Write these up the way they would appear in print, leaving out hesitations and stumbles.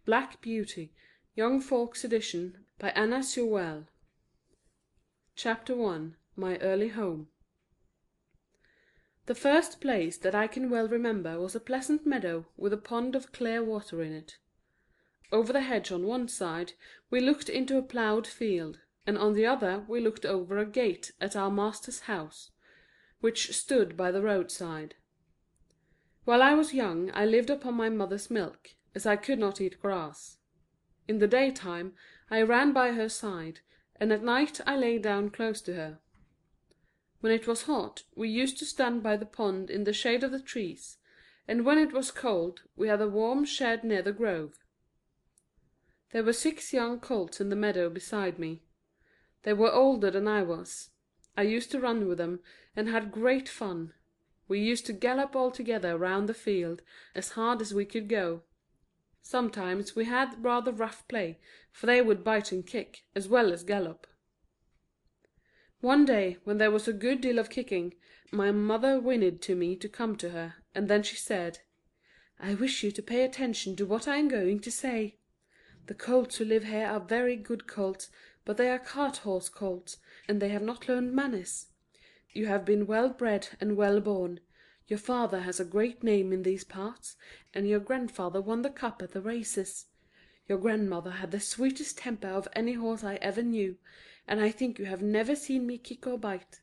Black Beauty, Young Folks' Edition, by Anna Sewell. Chapter 1. My Early Home. The first place that I can well remember was a pleasant meadow with a pond of clear water in it. Over the hedge on one side we looked into a ploughed field, and on the other we looked over a gate at our master's house, which stood by the roadside. While I was young I lived upon my mother's milk, as I could not eat grass. In the daytime I ran by her side, and at night I lay down close to her. When it was hot we used to stand by the pond in the shade of the trees, and when it was cold we had a warm shed near the grove. There were 6 young colts in the meadow beside me. They were older than I was. I used to run with them, and had great fun. We used to gallop all together round the field as hard as we could go. Sometimes we had rather rough play, for they would bite and kick, as well as gallop. One day, when there was a good deal of kicking, my mother whinnied to me to come to her, and then she said, "I wish you to pay attention to what I am going to say. The colts who live here are very good colts, but they are cart-horse colts, and they have not learned manners. You have been well bred and well born. Your father has a great name in these parts, and your grandfather won the cup at the races. Your grandmother had the sweetest temper of any horse I ever knew, and I think you have never seen me kick or bite.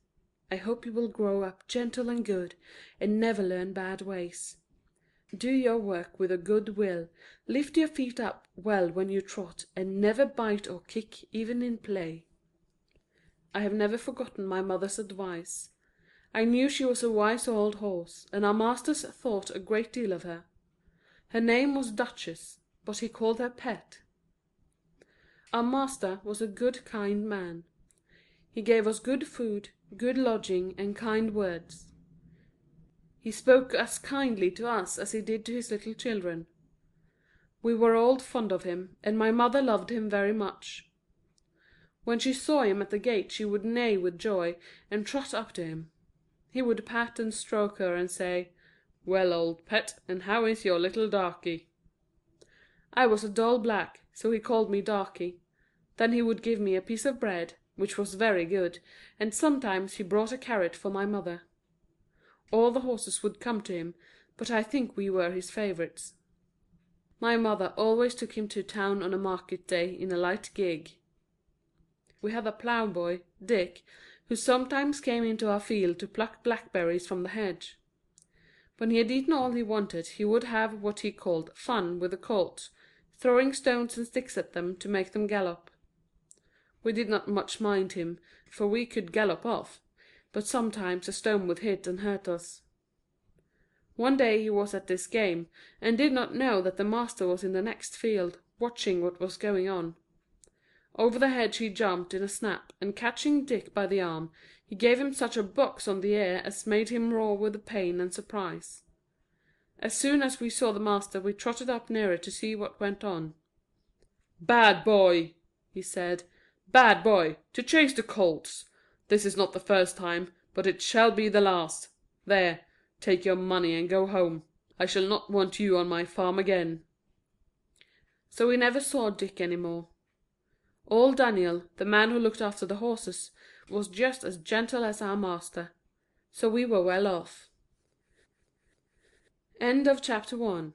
I hope you will grow up gentle and good, and never learn bad ways. Do your work with a good will, lift your feet up well when you trot, and never bite or kick even in play." I have never forgotten my mother's advice. I knew she was a wise old horse, and our masters thought a great deal of her. Her name was Duchess, but he called her Pet. Our master was a good kind man. He gave us good food, good lodging, and kind words. He spoke as kindly to us as he did to his little children. We were all fond of him, and my mother loved him very much. When she saw him at the gate she would neigh with joy, and trot up to him. He would pat and stroke her, and say, "Well, old Pet, and how is your little darky?" I was a dull black, so he called me Darky. Then he would give me a piece of bread, which was very good, and sometimes he brought a carrot for my mother. All the horses would come to him, but I think we were his favourites. My mother always took him to town on a market day in a light gig. We had a ploughboy, Dick, who sometimes came into our field to pluck blackberries from the hedge. When he had eaten all he wanted he would have what he called fun with the colts, throwing stones and sticks at them to make them gallop. We did not much mind him, for we could gallop off, but sometimes a stone would hit and hurt us. One day he was at this game, and did not know that the master was in the next field, watching what was going on. Over the hedge he jumped in a snap, and catching Dick by the arm, he gave him such a box on the ear as made him roar with pain and surprise. As soon as we saw the master we trotted up nearer to see what went on. "Bad boy," he said, "bad boy, to chase the colts. This is not the first time, but it shall be the last. There, take your money and go home. I shall not want you on my farm again." So we never saw Dick any more. Old Daniel, the man who looked after the horses, was just as gentle as our master, so we were well off. End of chapter 1.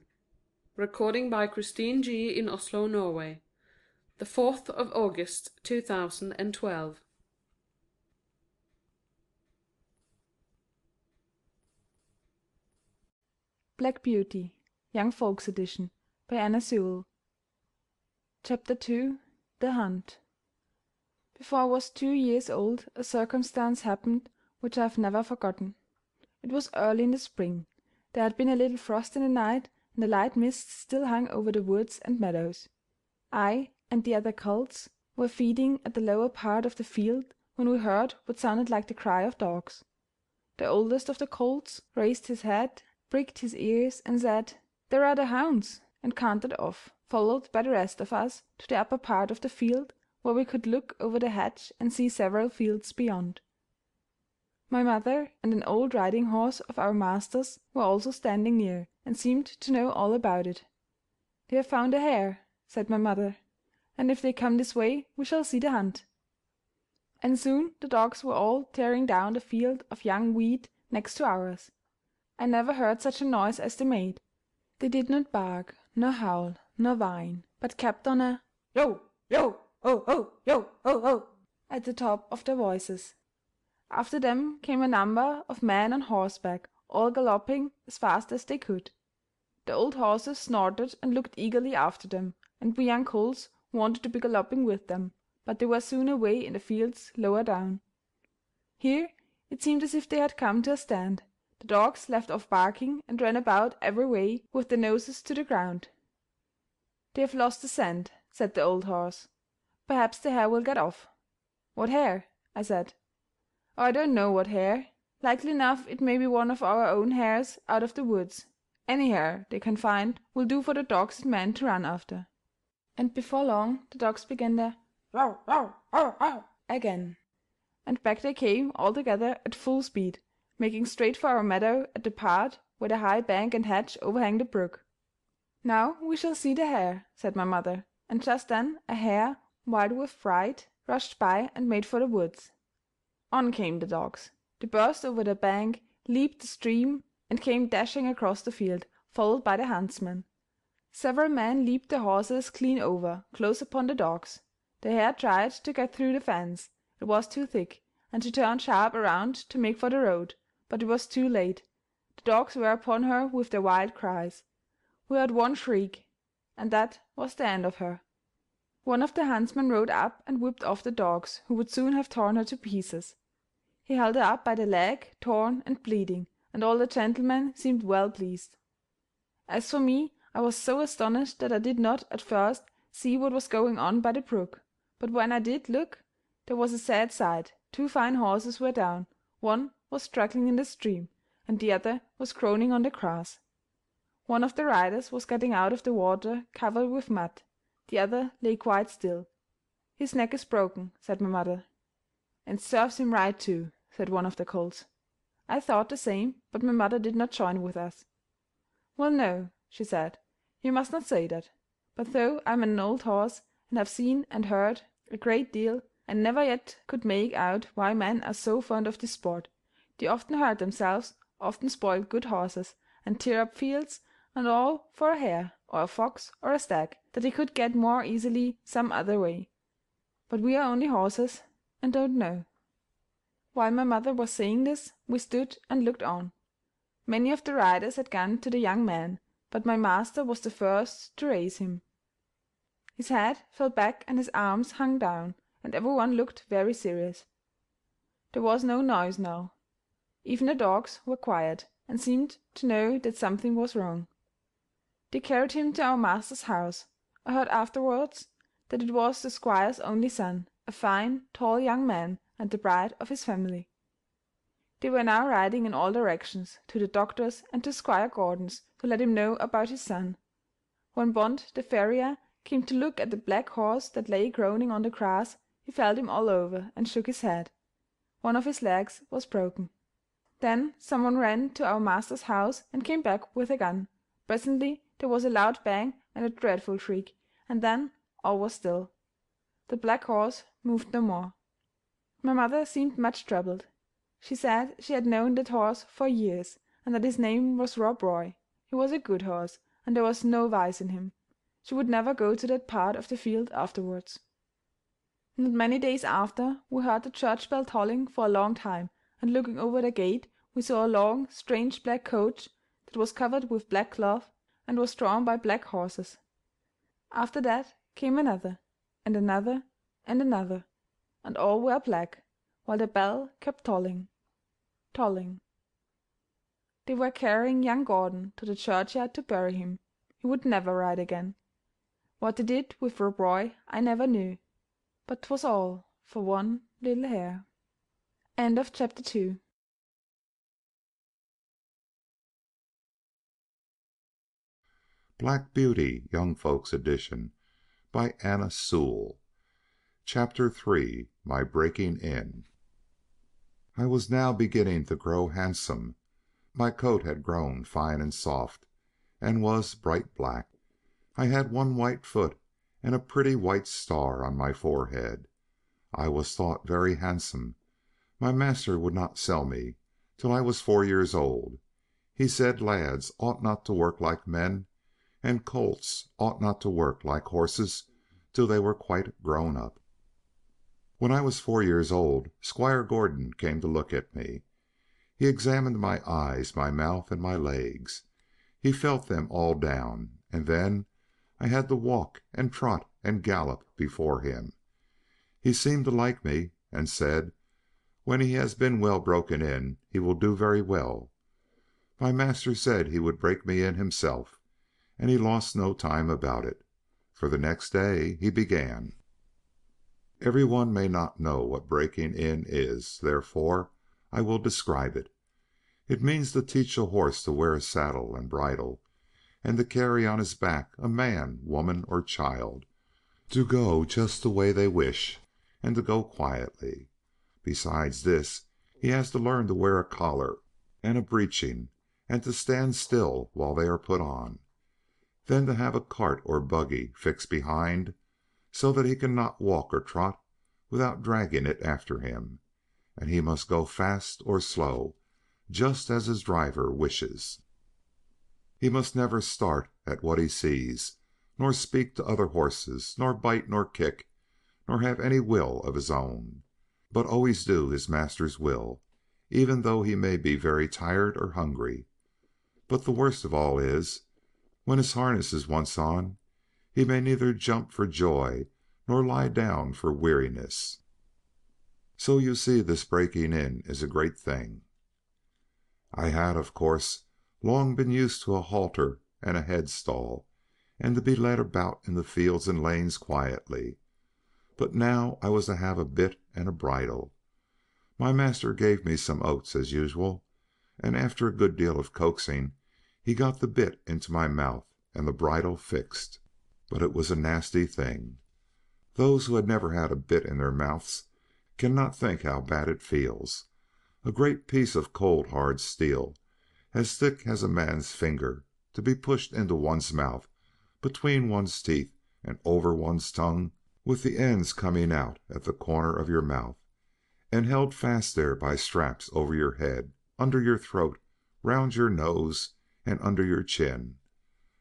Recording by Christine G. in Oslo, Norway. The 4th of August, 2012. Black Beauty, Young Folks' Edition, by Anna Sewell. Chapter 2. The Hunt. Before I was 2 years old a circumstance happened which I have never forgotten. It was early in the spring. There had been a little frost in the night, and the light mists still hung over the woods and meadows. I and the other colts were feeding at the lower part of the field when we heard what sounded like the cry of dogs. The oldest of the colts raised his head, pricked his ears, and said, "There are the hounds," and cantered off, followed by the rest of us, to the upper part of the field, where we could look over the hedge and see several fields beyond. My mother and an old riding horse of our master's were also standing near, and seemed to know all about it. "They have found a hare," said my mother, "and if they come this way we shall see the hunt." And soon the dogs were all tearing down the field of young wheat next to ours. I never heard such a noise as they made. They did not bark, nor howl, nor whine, but kept on a yo, yo, ho, ho, yo, ho, ho, at the top of their voices. After them came a number of men on horseback, all galloping as fast as they could. The old horses snorted and looked eagerly after them, and we young colts wanted to be galloping with them, but they were soon away in the fields lower down. Here it seemed as if they had come to a stand. The dogs left off barking and ran about every way with their noses to the ground. "They have lost the scent," said the old horse. "Perhaps the hare will get off." "What hare?" I said. "Oh, I don't know what hare. Likely enough it may be one of our own hares out of the woods. Any hare they can find will do for the dogs and men to run after." And before long the dogs began their "row, row, row, row" again, and back they came all together at full speed, making straight for our meadow at the part where the high bank and hedge overhang the brook. "Now we shall see the hare," said my mother, and just then a hare, wild with fright, rushed by and made for the woods. On came the dogs. They burst over the bank, leaped the stream, and came dashing across the field, followed by the huntsmen. Several men leaped their horses clean over, close upon the dogs. The hare tried to get through the fence. It was too thick, and she turned sharp around to make for the road, but it was too late. The dogs were upon her with their wild cries. We heard one shriek, and that was the end of her. One of the huntsmen rode up and whipped off the dogs, who would soon have torn her to pieces. He held her up by the leg, torn and bleeding, and all the gentlemen seemed well pleased. As for me, I was so astonished that I did not at first see what was going on by the brook, but when I did look, there was a sad sight. Two fine horses were down. One was struggling in the stream, and the other was groaning on the grass. One of the riders was getting out of the water covered with mud. The other lay quite still. "His neck is broken," said my mother. "And serves him right too," said one of the colts. I thought the same, but my mother did not join with us. "Well, no," she said, "you must not say that. But though I am an old horse, and have seen and heard a great deal, I never yet could make out why men are so fond of this sport. They often hurt themselves, often spoil good horses, and tear up fields, and all for a hare, or a fox, or a stag, that they could get more easily some other way. But we are only horses, and don't know." While my mother was saying this, we stood and looked on. Many of the riders had gone to the young man, but my master was the first to raise him. His head fell back and his arms hung down, and everyone looked very serious. There was no noise now. Even the dogs were quiet, and seemed to know that something was wrong. They carried him to our master's house. I heard afterwards that it was the squire's only son, a fine, tall young man, and the pride of his family. They were now riding in all directions, to the doctor's and to Squire Gordon's, to let him know about his son. When Bond, the farrier, came to look at the black horse that lay groaning on the grass, he felt him all over, and shook his head. One of his legs was broken. Then someone ran to our master's house and came back with a gun. Presently there was a loud bang and a dreadful shriek, and then all was still. The black horse moved no more. My mother seemed much troubled. She said she had known that horse for years, and that his name was Rob Roy. He was a good horse, and there was no vice in him. She would never go to that part of the field afterwards. Not many days after, we heard the church bell tolling for a long time, and looking over the gate we saw a long, strange black coach that was covered with black cloth, and was drawn by black horses. After that came another, and another, and another, and all were black, while the bell kept tolling, tolling. They were carrying young Gordon to the churchyard to bury him. He would never ride again. What they did with Rob Roy I never knew, but 'twas all for one little hare. End of chapter 2. Black Beauty, Young Folks Edition, by Anna Sewell. Chapter 3. My Breaking In. I was now beginning to grow handsome. My coat had grown fine and soft, and was bright black. I had one white foot, and a pretty white star on my forehead. I was thought very handsome. My master would not sell me till I was 4 years old. He said lads ought not to work like men, and colts ought not to work like horses till they were quite grown up. When I was 4 years old, Squire Gordon came to look at me. He examined my eyes, my mouth, and my legs. He felt them all down, and then I had to walk and trot and gallop before him. He seemed to like me, and said, "When he has been well broken in, he will do very well." My master said he would break me in himself, and he lost no time about it, for the next day he began. Every one may not know what breaking in is, therefore I will describe it. It means to teach a horse to wear a saddle and bridle, and to carry on his back a man, woman, or child, to go just the way they wish, and to go quietly. Besides this, he has to learn to wear a collar and a breeching, and to stand still while they are put on. Then to have a cart or buggy fixed behind, so that he cannot walk or trot without dragging it after him, and he must go fast or slow, just as his driver wishes. He must never start at what he sees, nor speak to other horses, nor bite nor kick, nor have any will of his own, but always do his master's will, even though he may be very tired or hungry. But the worst of all is, when his harness is once on, he may neither jump for joy nor lie down for weariness. So you see this breaking in is a great thing. I had, of course, long been used to a halter and a headstall, and to be led about in the fields and lanes quietly. But now I was to have a bit and a bridle. My master gave me some oats as usual, and after a good deal of coaxing, he got the bit into my mouth and the bridle fixed. But it was a nasty thing. Those who had never had a bit in their mouths cannot think how bad it feels. A great piece of cold hard steel, as thick as a man's finger, to be pushed into one's mouth, between one's teeth, and over one's tongue, with the ends coming out at the corner of your mouth, and held fast there by straps over your head, under your throat, round your nose, and under your chin,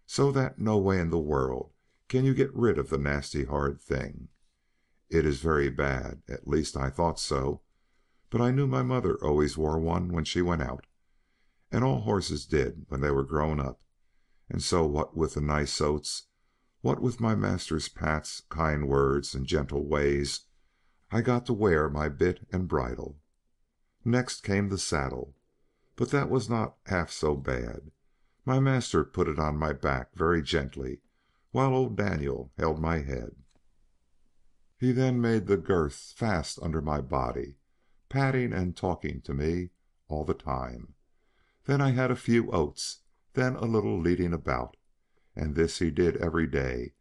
so that no way in the world can you get rid of the nasty hard thing. It is very bad, at least I thought so, but I knew my mother always wore one when she went out, and all horses did when they were grown up, and so what with the nice oats, what with my master's pats, kind words, and gentle ways, I got to wear my bit and bridle. Next came the saddle, but that was not half so bad. My master put it on my back very gently, while old Daniel held my head. He then made the girths fast under my body, patting and talking to me all the time. Then I had a few oats, then a little leading about, and this he did every day,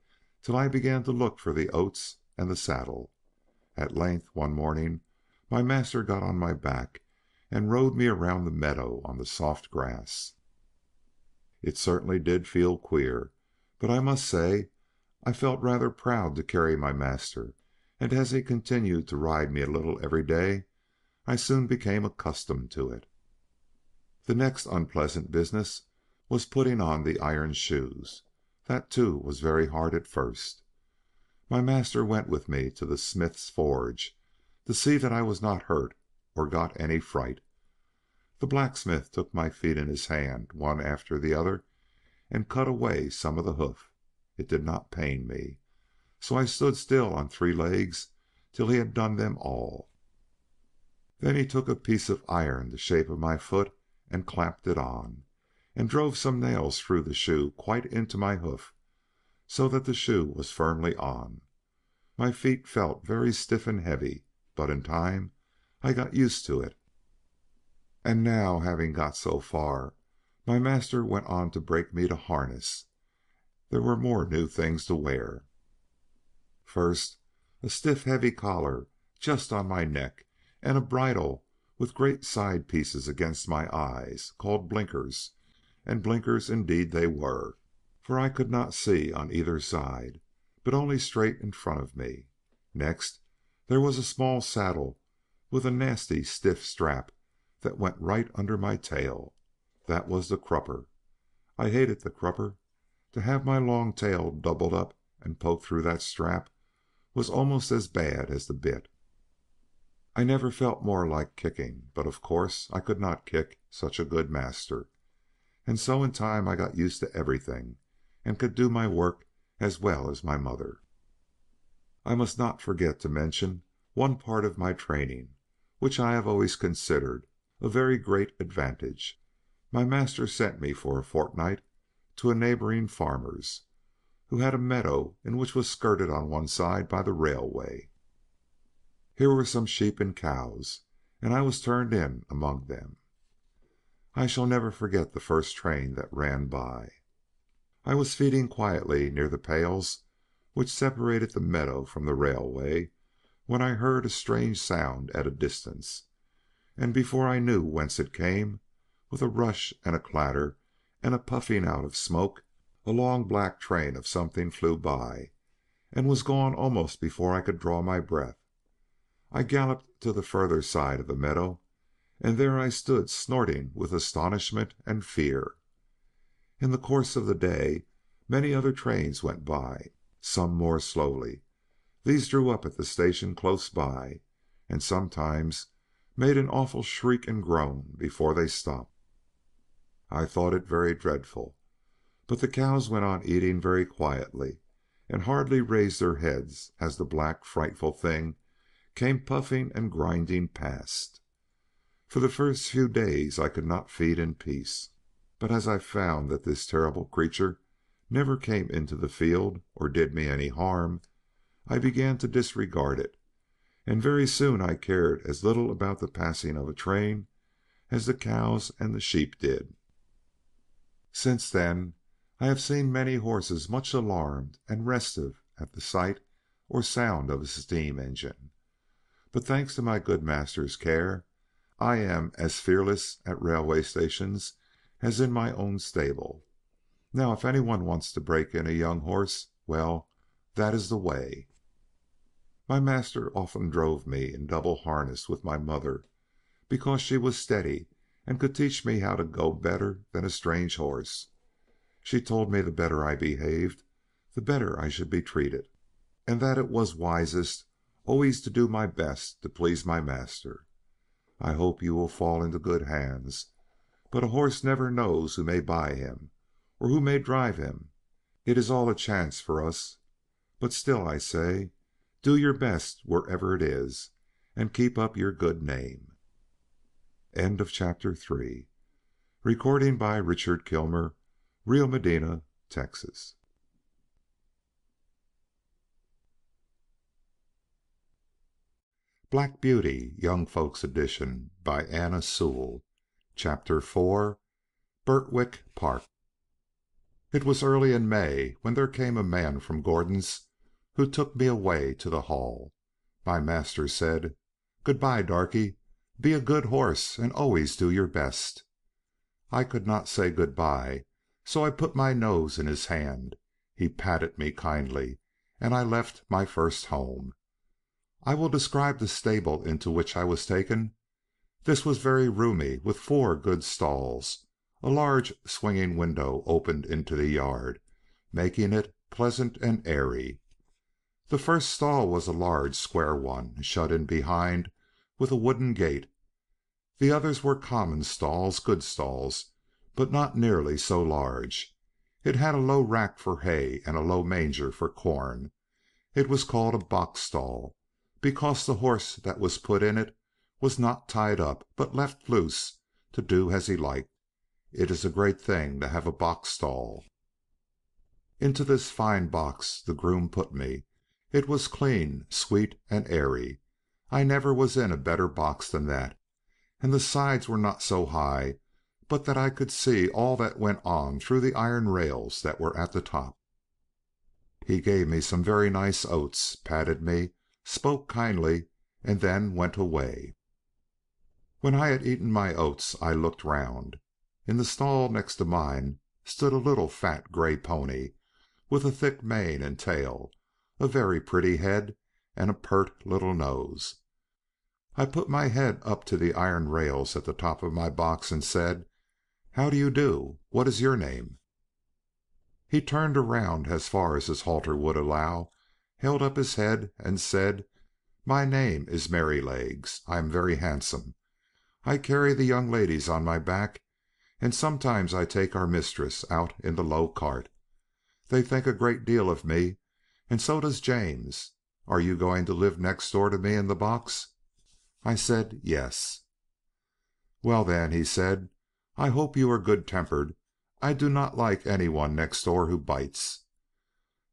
till I began to look for the oats and the saddle. At length, one morning, my master got on my back and rode me around the meadow on the soft grass. It certainly did feel queer, but I must say I felt rather proud to carry my master, and as he continued to ride me a little every day, I soon became accustomed to it. The next unpleasant business was putting on the iron shoes. That too was very hard at first. My master went with me to the smith's forge to see that I was not hurt or got any fright. The blacksmith took my feet in his hand, one after the other, and cut away some of the hoof. It did not pain me, so I stood still on 3 legs till he had done them all. Then he took a piece of iron the shape of my foot and clapped it on, and drove some nails through the shoe quite into my hoof, so that the shoe was firmly on. My feet felt very stiff and heavy, but in time I got used to it. And now, having got so far, my master went on to break me to harness. There were more new things to wear. First, a stiff heavy collar just on my neck, and a bridle with great side pieces against my eyes, called blinkers, and blinkers indeed they were, for I could not see on either side, but only straight in front of me. Next, there was a small saddle with a nasty stiff strap that went right under my tail. That was the crupper. I hated the crupper. To have my long tail doubled up and poke through that strap was almost as bad as the bit. I never felt more like kicking, but of course I could not kick such a good master. And so in time I got used to everything, and could do my work as well as my mother. I must not forget to mention one part of my training, which I have always considered a very great advantage. My master sent me for a fortnight to a neighboring farmer's, who had a meadow in which was skirted on one side by the railway. Here were some sheep and cows, and I was turned in among them. I shall never forget the first train that ran by. I was feeding quietly near the pales which separated the meadow from the railway, when I heard a strange sound at a distance, and before I knew whence it came, with a rush and a clatter and a puffing out of smoke, a long black train of something flew by, and was gone almost before I could draw my breath. I galloped to the further side of the meadow, and there I stood snorting with astonishment and fear. In the course of the day many other trains went by, some more slowly. These drew up at the station close by, and sometimes made an awful shriek and groan before they stopped. I thought it very dreadful, but the cows went on eating very quietly, and hardly raised their heads as the black frightful thing came puffing and grinding past. For the first few days I could not feed in peace, but as I found that this terrible creature never came into the field or did me any harm, I began to disregard it, and very soon I cared as little about the passing of a train as the cows and the sheep did. Since then I have seen many horses much alarmed and restive at the sight or sound of a steam engine, but thanks to my good master's care, I am as fearless at railway stations as in my own stable. Now if anyone wants to break in a young horse, well, that is the way. My master often drove me in double harness with my mother, because she was steady and could teach me how to go better than a strange horse. She told me the better I behaved, the better I should be treated, and that it was wisest always to do my best to please my master. I hope you will fall into good hands, but a horse never knows who may buy him, or who may drive him. It is all a chance for us, but still I say, do your best wherever it is, and keep up your good name. End of chapter 3. Recording by Richard Kilmer, Rio Medina, Texas. Black Beauty, Young Folks Edition, by Anna Sewell. Chapter 4. Birtwick Park. It was early in May when there came a man from Gordon's who took me away to the Hall. My master said, "Good-bye, Darky. Be a good horse and always do your best." I could not say good-bye, so I put my nose in his hand. He patted me kindly, and I left my first home. I will describe the stable into which I was taken. This was very roomy, with 4 good stalls. A large swinging window opened into the yard, making it pleasant and airy. The first stall was a large square one, shut in behind with a wooden gate. The others were common stalls, good stalls, but not nearly so large. It had a low rack for hay and a low manger for corn. It was called a box stall, because the horse that was put in it was not tied up, but left loose to do as he liked. It is a great thing to have a box stall. Into this fine box the groom put me. It was clean, sweet, and airy. I never was in a better box than that, and the sides were not so high but that I could see all that went on through the iron rails that were at the top. He gave me some very nice oats, patted me, spoke kindly, and then went away. When I had eaten my oats, I looked round. In the stall next to mine stood a little fat gray pony, with a thick mane and tail, a very pretty head, and a pert little nose. I put my head up to the iron rails at the top of my box and said, "How do you do? What is your name?" He turned around as far as his halter would allow, held up his head, and said, "My name is Merrylegs. I am very handsome. I carry the young ladies on my back, and sometimes I take our mistress out in the low cart. They think a great deal of me, and so does James. Are you going to live next door to me in the box?" I said, "Yes." "Well, then," he said, "I hope you are good-tempered. I do not like any one next door who bites."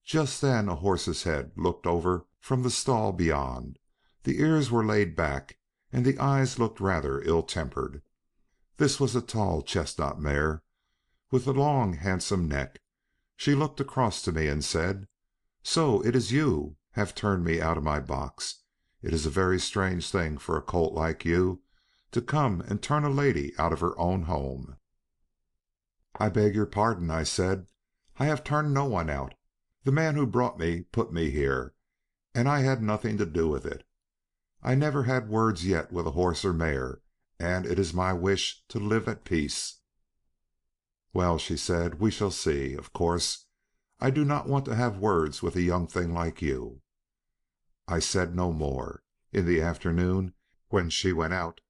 Just then a horse's head looked over from the stall beyond. The ears were laid back, and the eyes looked rather ill-tempered. This was a tall chestnut mare, with a long handsome neck. She looked across to me and said, "So it is you have turned me out of my box. It is a very strange thing for a colt like you to come and turn a lady out of her own home." "I beg your pardon," I said. "I have turned no one out. The man who brought me put me here, and I had nothing to do with it. I never had words yet with a horse or mare, and it is my wish to live at peace." "Well," she said, "we shall see. Of course, I do not want to have words with a young thing like you." I said no more. In the afternoon, when she went out,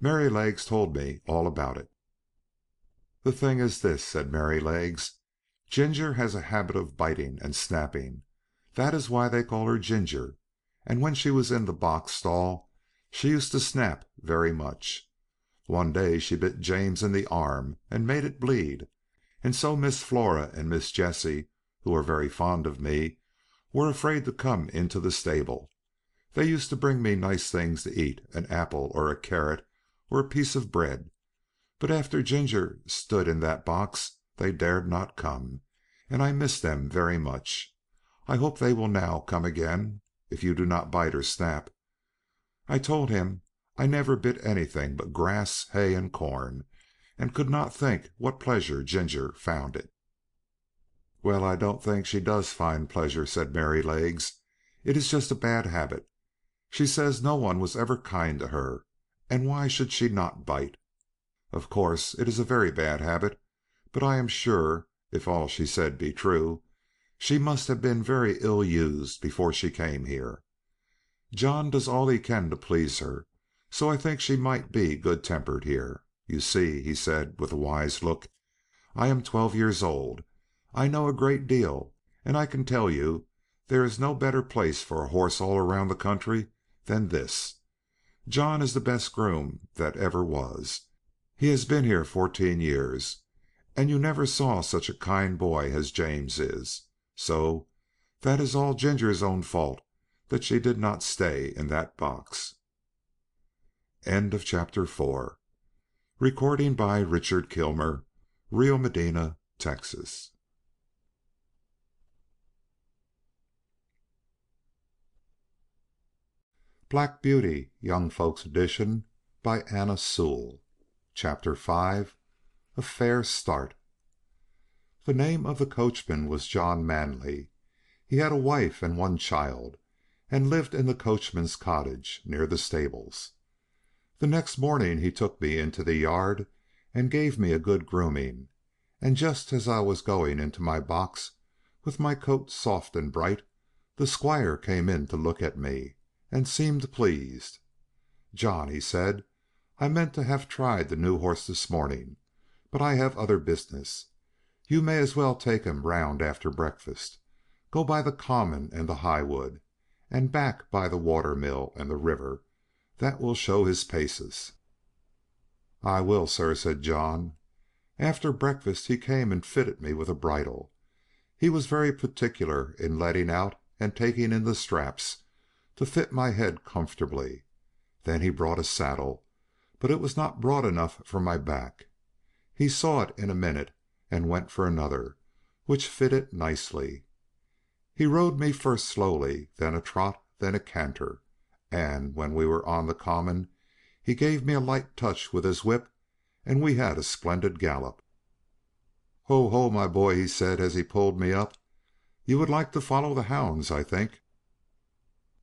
Merrylegs told me all about it. "The thing is this," said Merrylegs. "Ginger has a habit of biting and snapping. That is why they call her Ginger. And when she was in the box stall, she used to snap very much. One day she bit James in the arm and made it bleed, and so Miss Flora and Miss Jessie, who are very fond of me, were afraid to come into the stable. They used to bring me nice things to eat, an apple or a carrot or a piece of bread. But after Ginger stood in that box they dared not come, and I miss them very much. I hope they will now come again, if you do not bite or snap." I told him I never bit anything but grass, hay, and corn, and could not think what pleasure Ginger found it. "Well, I don't think she does find pleasure," said Merrylegs. "It is just a bad habit. She says no one was ever kind to her, and why should she not bite? Of course it is a very bad habit, but I am sure, if all she said be true, she must have been very ill used before she came here. John does all he can to please her, so I think she might be good-tempered here. You see," he said with a wise look, "I am 12 years old. I know a great deal, and I can tell you there is no better place for a horse all around the country than this. John is the best groom that ever was. He has been here 14 years, and you never saw such a kind boy as James is. So that is all Ginger's own fault that she did not stay in that box." End of chapter 4. Recording by Richard Kilmer, Rio Medina, Texas. Black Beauty, Young Folks Edition, by Anna Sewell. Chapter 5. A Fair Start. The name of the coachman was John Manley. He had a wife and one child, and lived in the coachman's cottage near the stables. The next morning he took me into the yard and gave me a good grooming, and just as I was going into my box, with my coat soft and bright, the squire came in to look at me, and seemed pleased. "John," he said, "I meant to have tried the new horse this morning, but I have other business. You may as well take him round after breakfast. Go by the common and the highwood, and back by the water-mill and the river. That will show his paces." "I will, sir," said John. After breakfast he came and fitted me with a bridle. He was very particular in letting out and taking in the straps, to fit my head comfortably. Then he brought a saddle, but it was not broad enough for my back. He saw it in a minute, and went for another, which fitted nicely. He rode me first slowly, then a trot, then a canter, and when we were on the common he gave me a light touch with his whip, and we had a splendid gallop. "Ho, ho, my boy," he said as he pulled me up. You would like to follow the hounds, I think."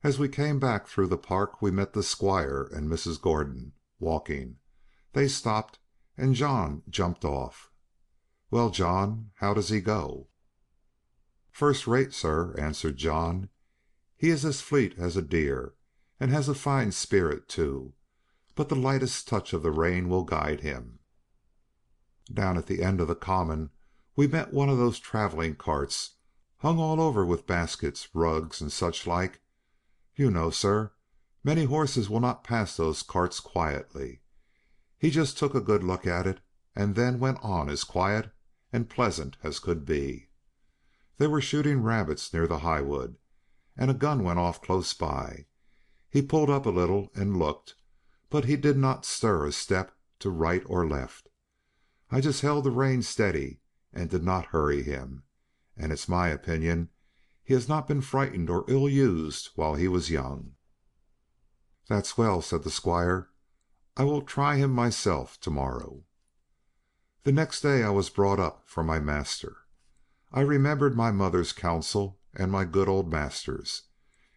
As we came back through the park we met the squire and Mrs. Gordon, walking. They stopped, and John jumped off. "Well, John, how does he go?" "First rate, sir," answered John. "He is as fleet as a deer, and has a fine spirit too, but the lightest touch of the rein will guide him." Down at the end of the common we met one of those traveling carts, hung all over with baskets, rugs, and such like. You know, sir, many horses will not pass those carts quietly. He just took a good look at it, and then went on as quiet and pleasant as could be. They were shooting rabbits near the highwood, and a gun went off close by. He pulled up a little and looked, but he did not stir a step to right or left. I just held the rein steady and did not hurry him, and it's my opinion he has not been frightened or ill used while he was young." "That's well," said the squire. "I will try him myself to-morrow." The next day I was brought up for my master. I remembered my mother's counsel and my good old master's,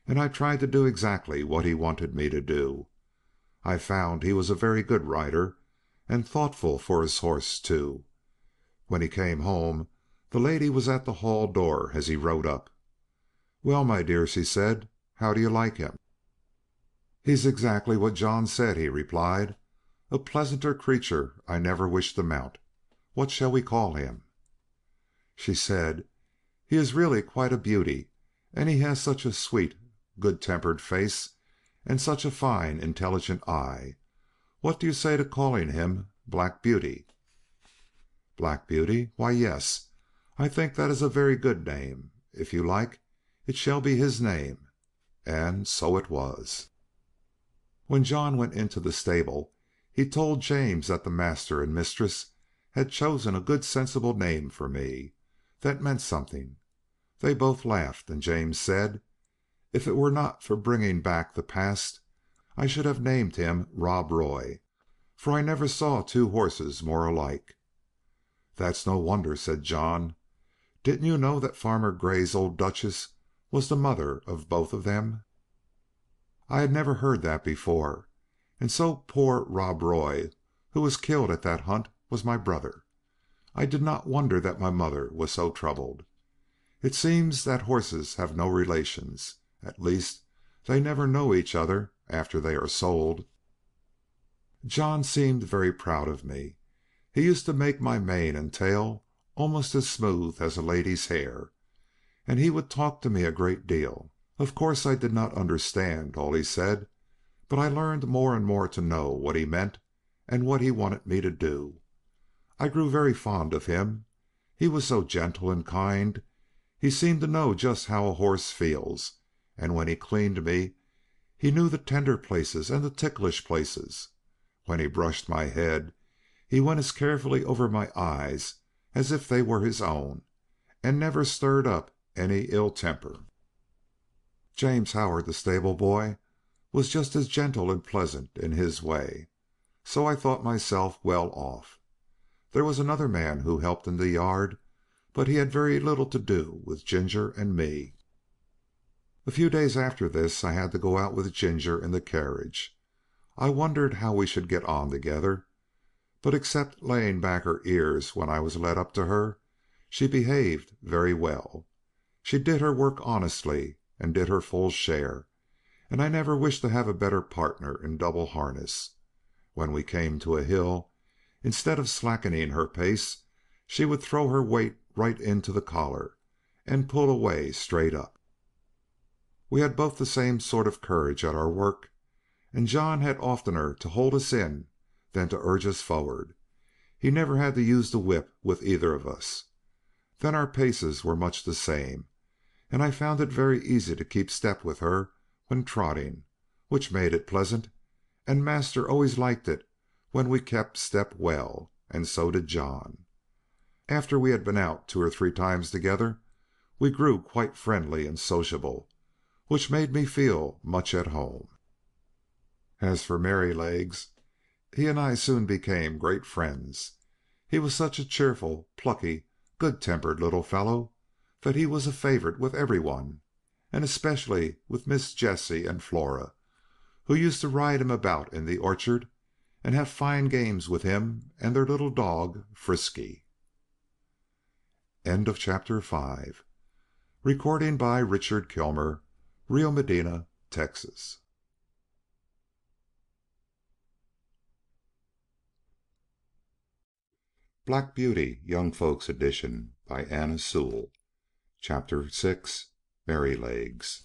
and I tried to do exactly what he wanted me to do. I found he was a very good rider, and thoughtful for his horse too. When he came home, the lady was at the hall door as he rode up. "Well, my dear," she said, "how do you like him?" "He's exactly what John said," he replied. "A pleasanter creature I never wish to mount. What shall we call him?" She said, "He is really quite a beauty, and he has such a sweet, good-tempered face, and such a fine, intelligent eye. What do you say to calling him Black Beauty?" "Black Beauty? Why, yes, I think that is a very good name. If you like, it shall be his name." And so it was. When John went into the stable, he told James that the master and mistress had chosen a good sensible name for me. That meant something. They both laughed, and James said, "If it were not for bringing back the past, I should have named him Rob Roy, for I never saw two horses more alike." "That's no wonder," said John. "Didn't you know that Farmer Gray's old Duchess was the mother of both of them?" I had never heard that before, and so poor Rob Roy, who was killed at that hunt, was my brother. I did not wonder that my mother was so troubled. It seems that horses have no relations. At least, they never know each other after they are sold. John seemed very proud of me. He used to make my mane and tail almost as smooth as a lady's hair, and he would talk to me a great deal. Of course I did not understand all he said, but I learned more and more to know what he meant and what he wanted me to do. I grew very fond of him. He was so gentle and kind. He seemed to know just how a horse feels, and when he cleaned me, he knew the tender places and the ticklish places. When he brushed my head, he went as carefully over my eyes as if they were his own, and never stirred up any ill temper. James Howard, the stable boy, was just as gentle and pleasant in his way, so I thought myself well off. There was another man who helped in the yard, but he had very little to do with Ginger and me. A few days after this I had to go out with Ginger in the carriage. I wondered how we should get on together, but except laying back her ears when I was led up to her, she behaved very well. She did her work honestly, and did her full share, and I never wished to have a better partner in double harness. When we came to a hill, instead of slackening her pace, she would throw her weight right into the collar, and pull away straight up. We had both the same sort of courage at our work, and John had oftener to hold us in than to urge us forward. He never had to use the whip with either of us. Then our paces were much the same, and I found it very easy to keep step with her when trotting, which made it pleasant, and master always liked it when we kept step well, and so did John. After we had been out 2 or 3 times together, we grew quite friendly and sociable, which made me feel much at home. As for Merrylegs, he and I soon became great friends. He was such a cheerful, plucky, good-tempered little fellow that he was a favorite with everyone, and especially with Miss Jessie and Flora, who used to ride him about in the orchard and have fine games with him and their little dog Frisky. End of chapter 5. Recording by Richard Kilmer, Rio Medina, Texas. Black Beauty, Young Folks Edition by Anna Sewell. Chapter 6. Merrylegs.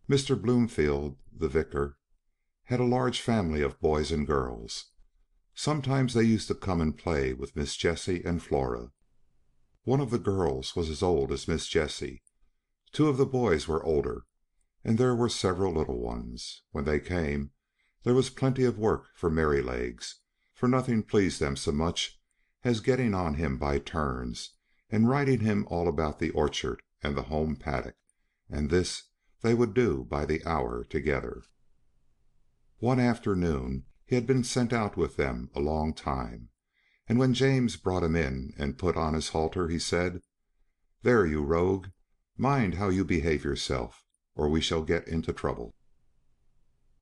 Mr. Bloomfield, the vicar, had a large family of boys and girls. Sometimes they used to come and play with Miss Jessie and Flora. One of the girls was as old as Miss Jessie. Two of the boys were older, and there were several little ones. When they came, there was plenty of work for Merrylegs, for nothing pleased them so much as getting on him by turns and riding him all about the orchard and the home paddock, and this they would do by the hour together. One afternoon he had been sent out with them a long time, and when James brought him in and put on his halter, he said, "There, you rogue, mind how you behave yourself, or we shall get into trouble."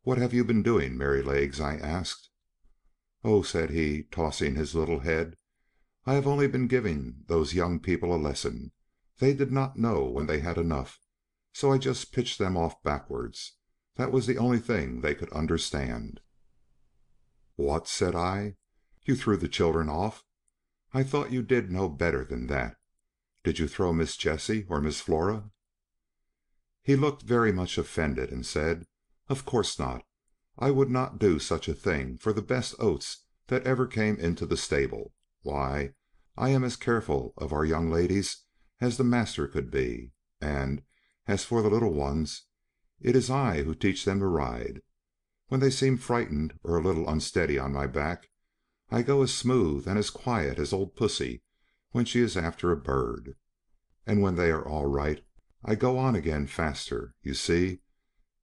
"What have you been doing, Merrylegs?" I asked. "Oh," said he, tossing his little head, "I have only been giving those young people a lesson. They did not know when they had enough, so I just pitched them off backwards. That was the only thing they could understand." "What?" said I. "You threw the children off? I thought you did know better than that. Did you throw Miss Jessie or Miss Flora?" He looked very much offended, and said, "Of course not. I would not do such a thing for the best oats that ever came into the stable. Why, I am as careful of our young ladies as the master could be, and as for the little ones, it is I who teach them to ride. When they seem frightened or a little unsteady on my back, I go as smooth and as quiet as old Pussy when she is after a bird. And when they are all right, I go on again faster, you see,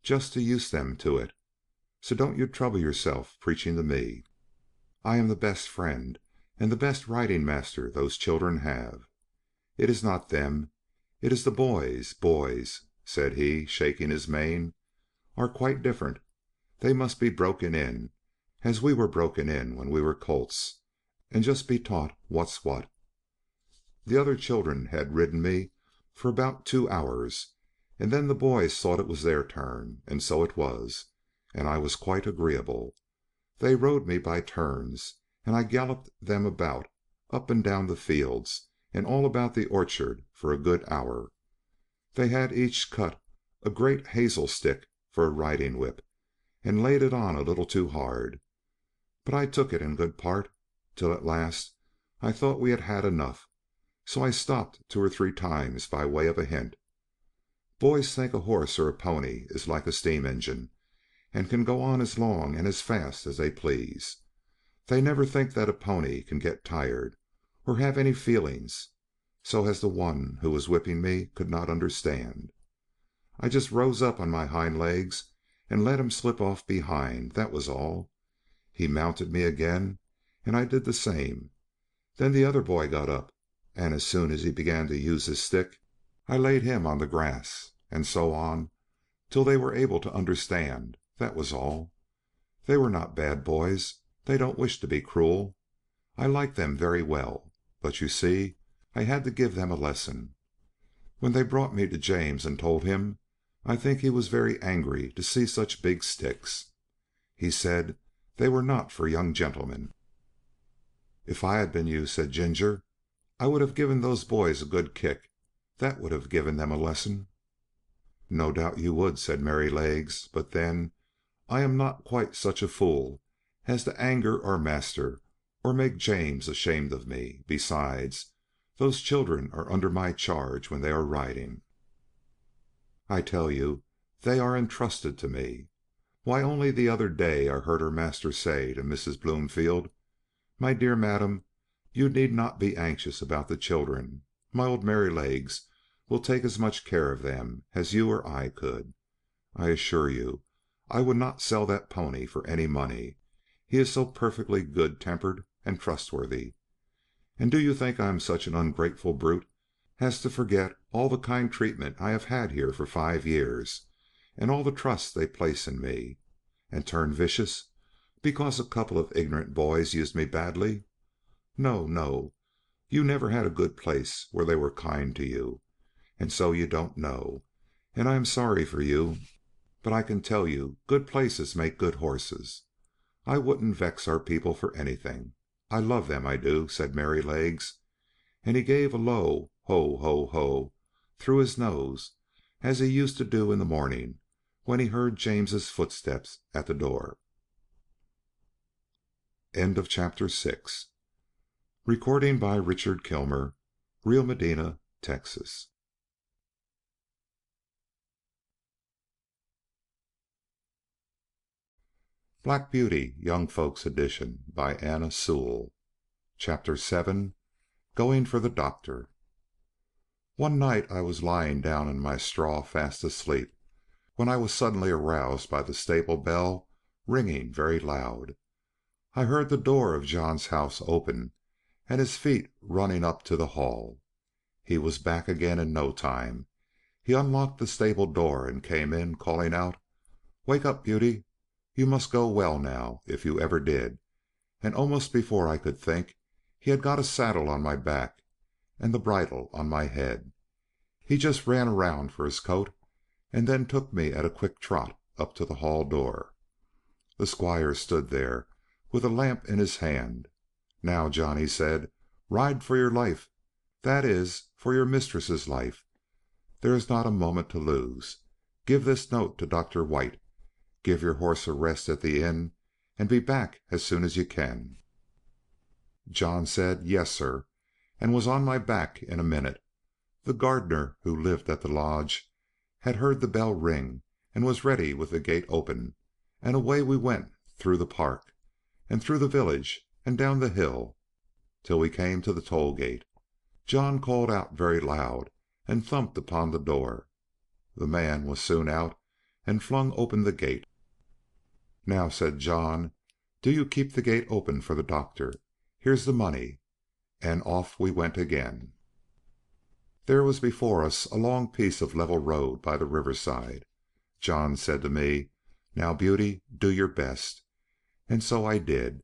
just to use them to it. So don't you trouble yourself preaching to me. I am the best friend and the best riding master those children have. It is not them, it is the boys. Boys," said he, shaking his mane, "are quite different. They must be broken in, as we were broken in when we were colts, and just be taught what's what. The other children had ridden me for about 2 hours, and then the boys thought it was their turn, and so it was, and I was quite agreeable. They rode me by turns, and I galloped them about, up and down the fields, and all about the orchard for a good hour. They had each cut a great hazel stick for a riding whip, and laid it on a little too hard. But I took it in good part, till at last I thought we had had enough, so I stopped 2 or 3 times by way of a hint. Boys think a horse or a pony is like a steam engine, and can go on as long and as fast as they please. They never think that a pony can get tired, or have any feelings, so as the one who was whipping me could not understand. I just rose up on my hind legs and let him slip off behind, that was all. He mounted me again, and I did the same. Then the other boy got up, and as soon as he began to use his stick, I laid him on the grass, and so on, till they were able to understand, that was all. They were not bad boys. They don't wish to be cruel. I like them very well, but you see, I had to give them a lesson. When they brought me to James and told him, I think he was very angry to see such big sticks. He said they were not for young gentlemen." "If I had been you," said Ginger, "I would have given those boys a good kick. That would have given them a lesson." "No doubt you would," said Merrylegs, "but then I am not quite such a fool as to anger our master, or make James ashamed of me. Besides, those children are under my charge when they are riding. I tell you, they are entrusted to me. Why, only the other day I heard her master say to Mrs. Bloomfield, 'My dear madam, you need not be anxious about the children. My old Merrylegs will take as much care of them as you or I could. I assure you, I would not sell that pony for any money. He is so perfectly good-tempered and trustworthy. And do you think I am such an ungrateful brute as to forget all the kind treatment I have had here for 5 years, and all the trust they place in me, and turn vicious because a couple of ignorant boys used me badly? No, no, you never had a good place where they were kind to you, and so you don't know, and I am sorry for you, but I can tell you good places make good horses. I wouldn't vex our people for anything. I love them, I do," said Merrylegs, and he gave a low ho, ho, ho through his nose, as he used to do in the morning when he heard James's footsteps at the door. End of chapter 6. Recording by Richard Kilmer, Rio Medina, Texas. Black Beauty, Young Folks Edition, by Anna Sewell. Chapter 7. Going for the Doctor. One night I was lying down in my straw fast asleep, when I was suddenly aroused by the stable bell ringing very loud. I heard the door of John's house open, and his feet running up to the hall. He was back again in no time. He unlocked the stable door and came in, calling out, "Wake up, Beauty! You must go well now, if you ever did." And almost before I could think, he had got a saddle on my back and the bridle on my head. He just ran around for his coat, and then took me at a quick trot up to the hall door. The squire stood there with a lamp in his hand. "Now, John," he said, "ride for your life, that is, for your mistress's life. There is not a moment to lose. Give this note to Dr. White. Give your horse a rest at the inn, and be back as soon as you can." John said, "Yes, sir," and was on my back in a minute. The gardener, who lived at the lodge, had heard the bell ring, and was ready with the gate open, and away we went through the park, and through the village, and down the hill, till we came to the toll gate. John called out very loud, and thumped upon the door. The man was soon out, and flung open the gate. "Now," said John, "do you keep the gate open for the doctor. Here's the money." And off we went again. There was before us a long piece of level road by the riverside. John said to me, "Now, Beauty, do your best." And so I did.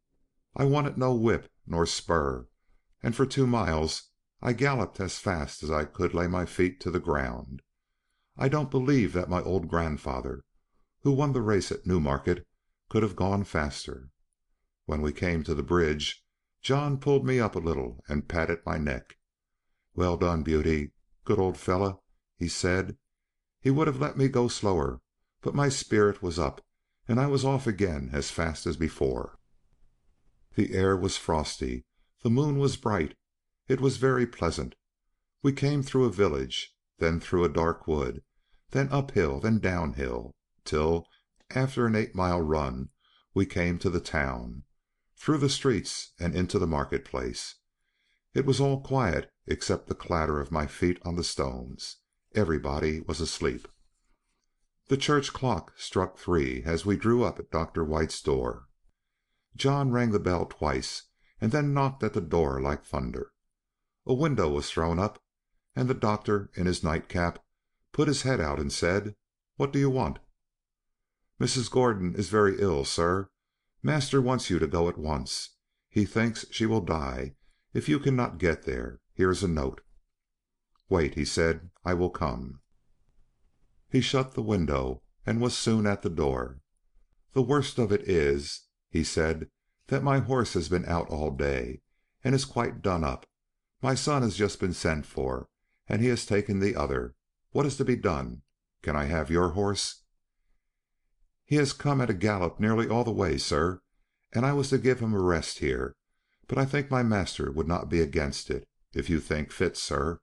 I wanted no whip nor spur, and for 2 miles I galloped as fast as I could lay my feet to the ground. I don't believe that my old grandfather, who won the race at Newmarket, could have gone faster. When we came to the bridge, John pulled me up a little and patted my neck. "Well done, Beauty, good old fellow," he said. He would have let me go slower, but my spirit was up, and I was off again as fast as before. The air was frosty, the moon was bright. It was very pleasant. We came through a village, then through a dark wood, then uphill, then downhill, till, after an 8-mile run, we came to the town, through the streets and into the marketplace. It was all quiet except the clatter of my feet on the stones. Everybody was asleep. The church clock struck 3 as we drew up at Dr. White's door. John rang the bell twice, and then knocked at the door like thunder. A window was thrown up, and the doctor, in his nightcap, put his head out and said, "What do you want?" "Mrs. Gordon is very ill, sir. Master wants you to go at once. He thinks she will die if you cannot get there. Here is a note." "Wait," he said, "I will come." He shut the window and was soon at the door. "The worst of it is," he said, "that my horse has been out all day, and is quite done up. My son has just been sent for, and he has taken the other. What is to be done? Can I have your horse?" "He has come at a gallop nearly all the way, sir, and I was to give him a rest here, but I think my master would not be against it, if you think fit, sir."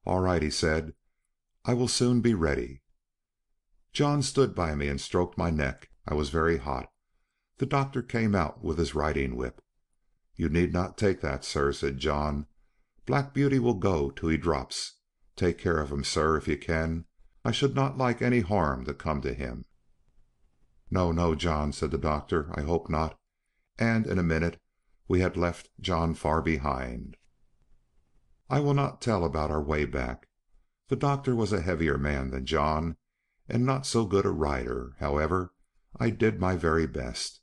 "All right," he said. "I will soon be ready." John stood by me and stroked my neck. I was very hot. The doctor came out with his riding whip. "You need not take that, sir," said John. "Black Beauty will go till he drops. Take care of him, sir, if you can. I should not like any harm to come to him." "No, no, John," said the doctor, "I hope not." And in a minute we had left John far behind. I will not tell about our way back. The doctor was a heavier man than John, and not so good a rider. However, I did my very best.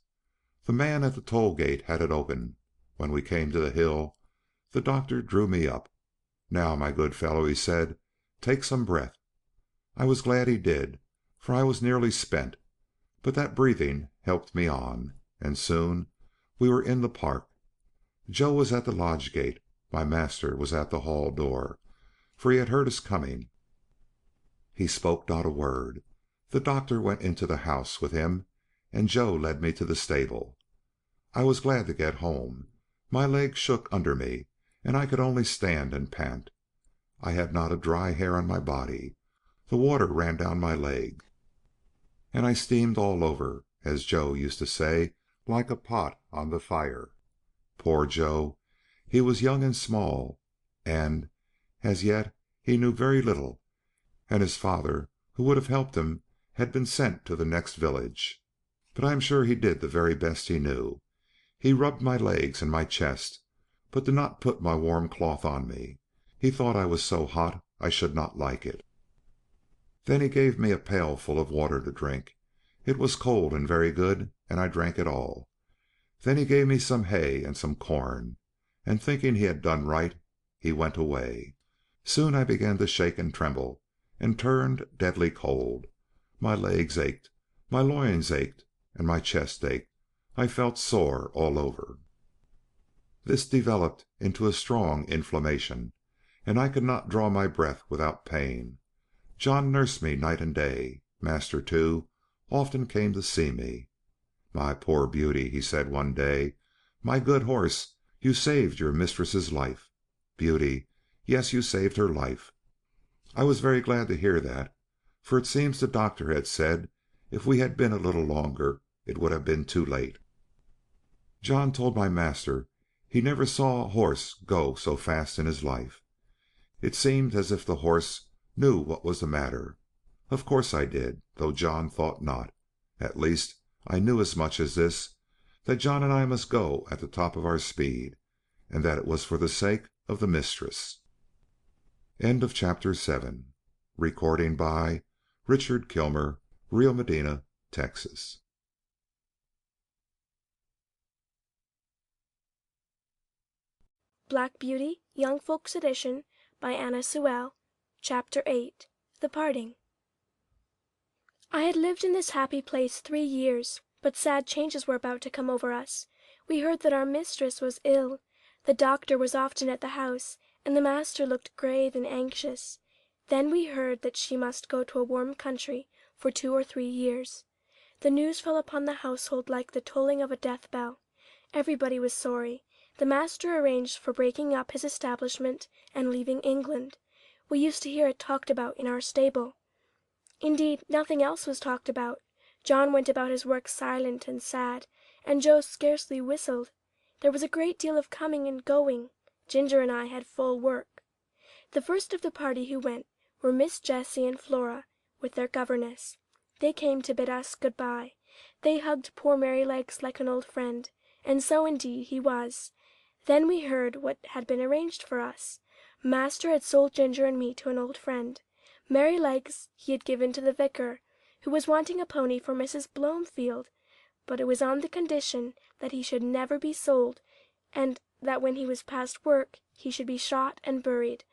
The man at the toll gate had it open. When we came to the hill, the doctor drew me up. "Now, my good fellow," he said, "take some breath." I was glad he did, for I was nearly spent, but that breathing helped me on, and soon we were in the park. Joe was at the lodge gate. My master was at the hall door, for he had heard us coming. He spoke not a word. The doctor went into the house with him, and Joe led me to the stable. I was glad to get home. My legs shook under me, and I could only stand and pant. I had not a dry hair on my body. The water ran down my leg, and I steamed all over, as Joe used to say, like a pot on the fire. Poor Joe! He was young and small, and as yet he knew very little, and his father, who would have helped him, had been sent to the next village. But I am sure he did the very best he knew. He rubbed my legs and my chest, but did not put my warm cloth on me. He thought I was so hot I should not like it. Then he gave me a pail full of water to drink. It was cold and very good, and I drank it all. Then he gave me some hay and some corn, and thinking he had done right, he went away. Soon I began to shake and tremble, and turned deadly cold. My legs ached, my loins ached, and my chest ached. I felt sore all over. This developed into a strong inflammation, and I could not draw my breath without pain. John nursed me night and day. Master, too, often came to see me. "My poor Beauty," he said one day, "my good horse, you saved your mistress's life. Beauty, yes, you saved her life." I was very glad to hear that, for it seems the doctor had said if we had been a little longer it would have been too late. John told my master he never saw a horse go so fast in his life. It seemed as if the horse knew what was the matter. Of course I did, though John thought not. At least I knew as much as this, that John and I must go at the top of our speed, and that it was for the sake of the mistress. End of chapter 7. Recording by Richard Kilmer, Rio Medina, Texas. Black Beauty, Young Folks Edition, by Anna Sewell. Chapter 8. The Parting. I had lived in this happy place 3 years, but sad changes were about to come over us. We heard that our mistress was ill. The doctor was often at the house, and the master looked grave and anxious. Then we heard that she must go to a warm country for 2 or 3 years. The news fell upon the household like the tolling of a death bell. Everybody was sorry. The master arranged for breaking up his establishment and leaving England. We used to hear it talked about in our stable. Indeed, nothing else was talked about. John went about his work silent and sad, and Joe scarcely whistled. There was a great deal of coming and going. Ginger and I had full work. The first of the party who went were Miss Jessie and Flora, with their governess. They came to bid us good-bye. They hugged poor Merrylegs like an old friend, and so indeed he was. Then we heard what had been arranged for us. Master had sold Ginger and me to an old friend. Merrylegs he had given to the vicar, who was wanting a pony for Mrs. Blomefield, but it was on the condition that he should never be sold, and that when he was past work he should be shot and buried.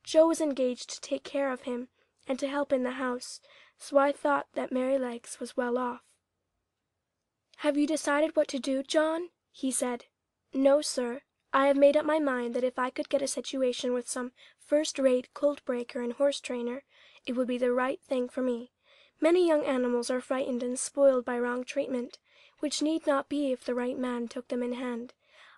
Joe was engaged to take care of him and to help in the house, so I thought that Merrylegs was well off. "Have you decided what to do, John?" he said. "No, sir. I have made up my mind that if I could get a situation with some first-rate colt-breaker and horse-trainer, it would be the right thing for me. Many young animals are frightened and spoiled by wrong treatment, which need not be if the right man took them in hand.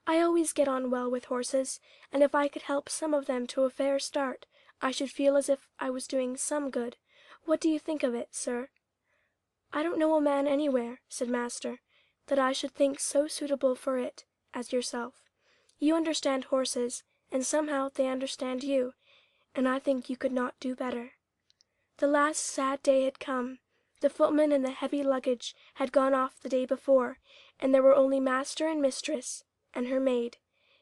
I always get on well with horses, and if I could help some of them to a fair start, I should feel as if I was doing some good. What do you think of it, sir?" "I don't know a man anywhere," said master, "that I should think so suitable for it as yourself. You understand horses, and somehow they understand you, and I think you could not do better." The last sad day had come. The footman and the heavy luggage had gone off the day before, and there were only master and mistress and her maid.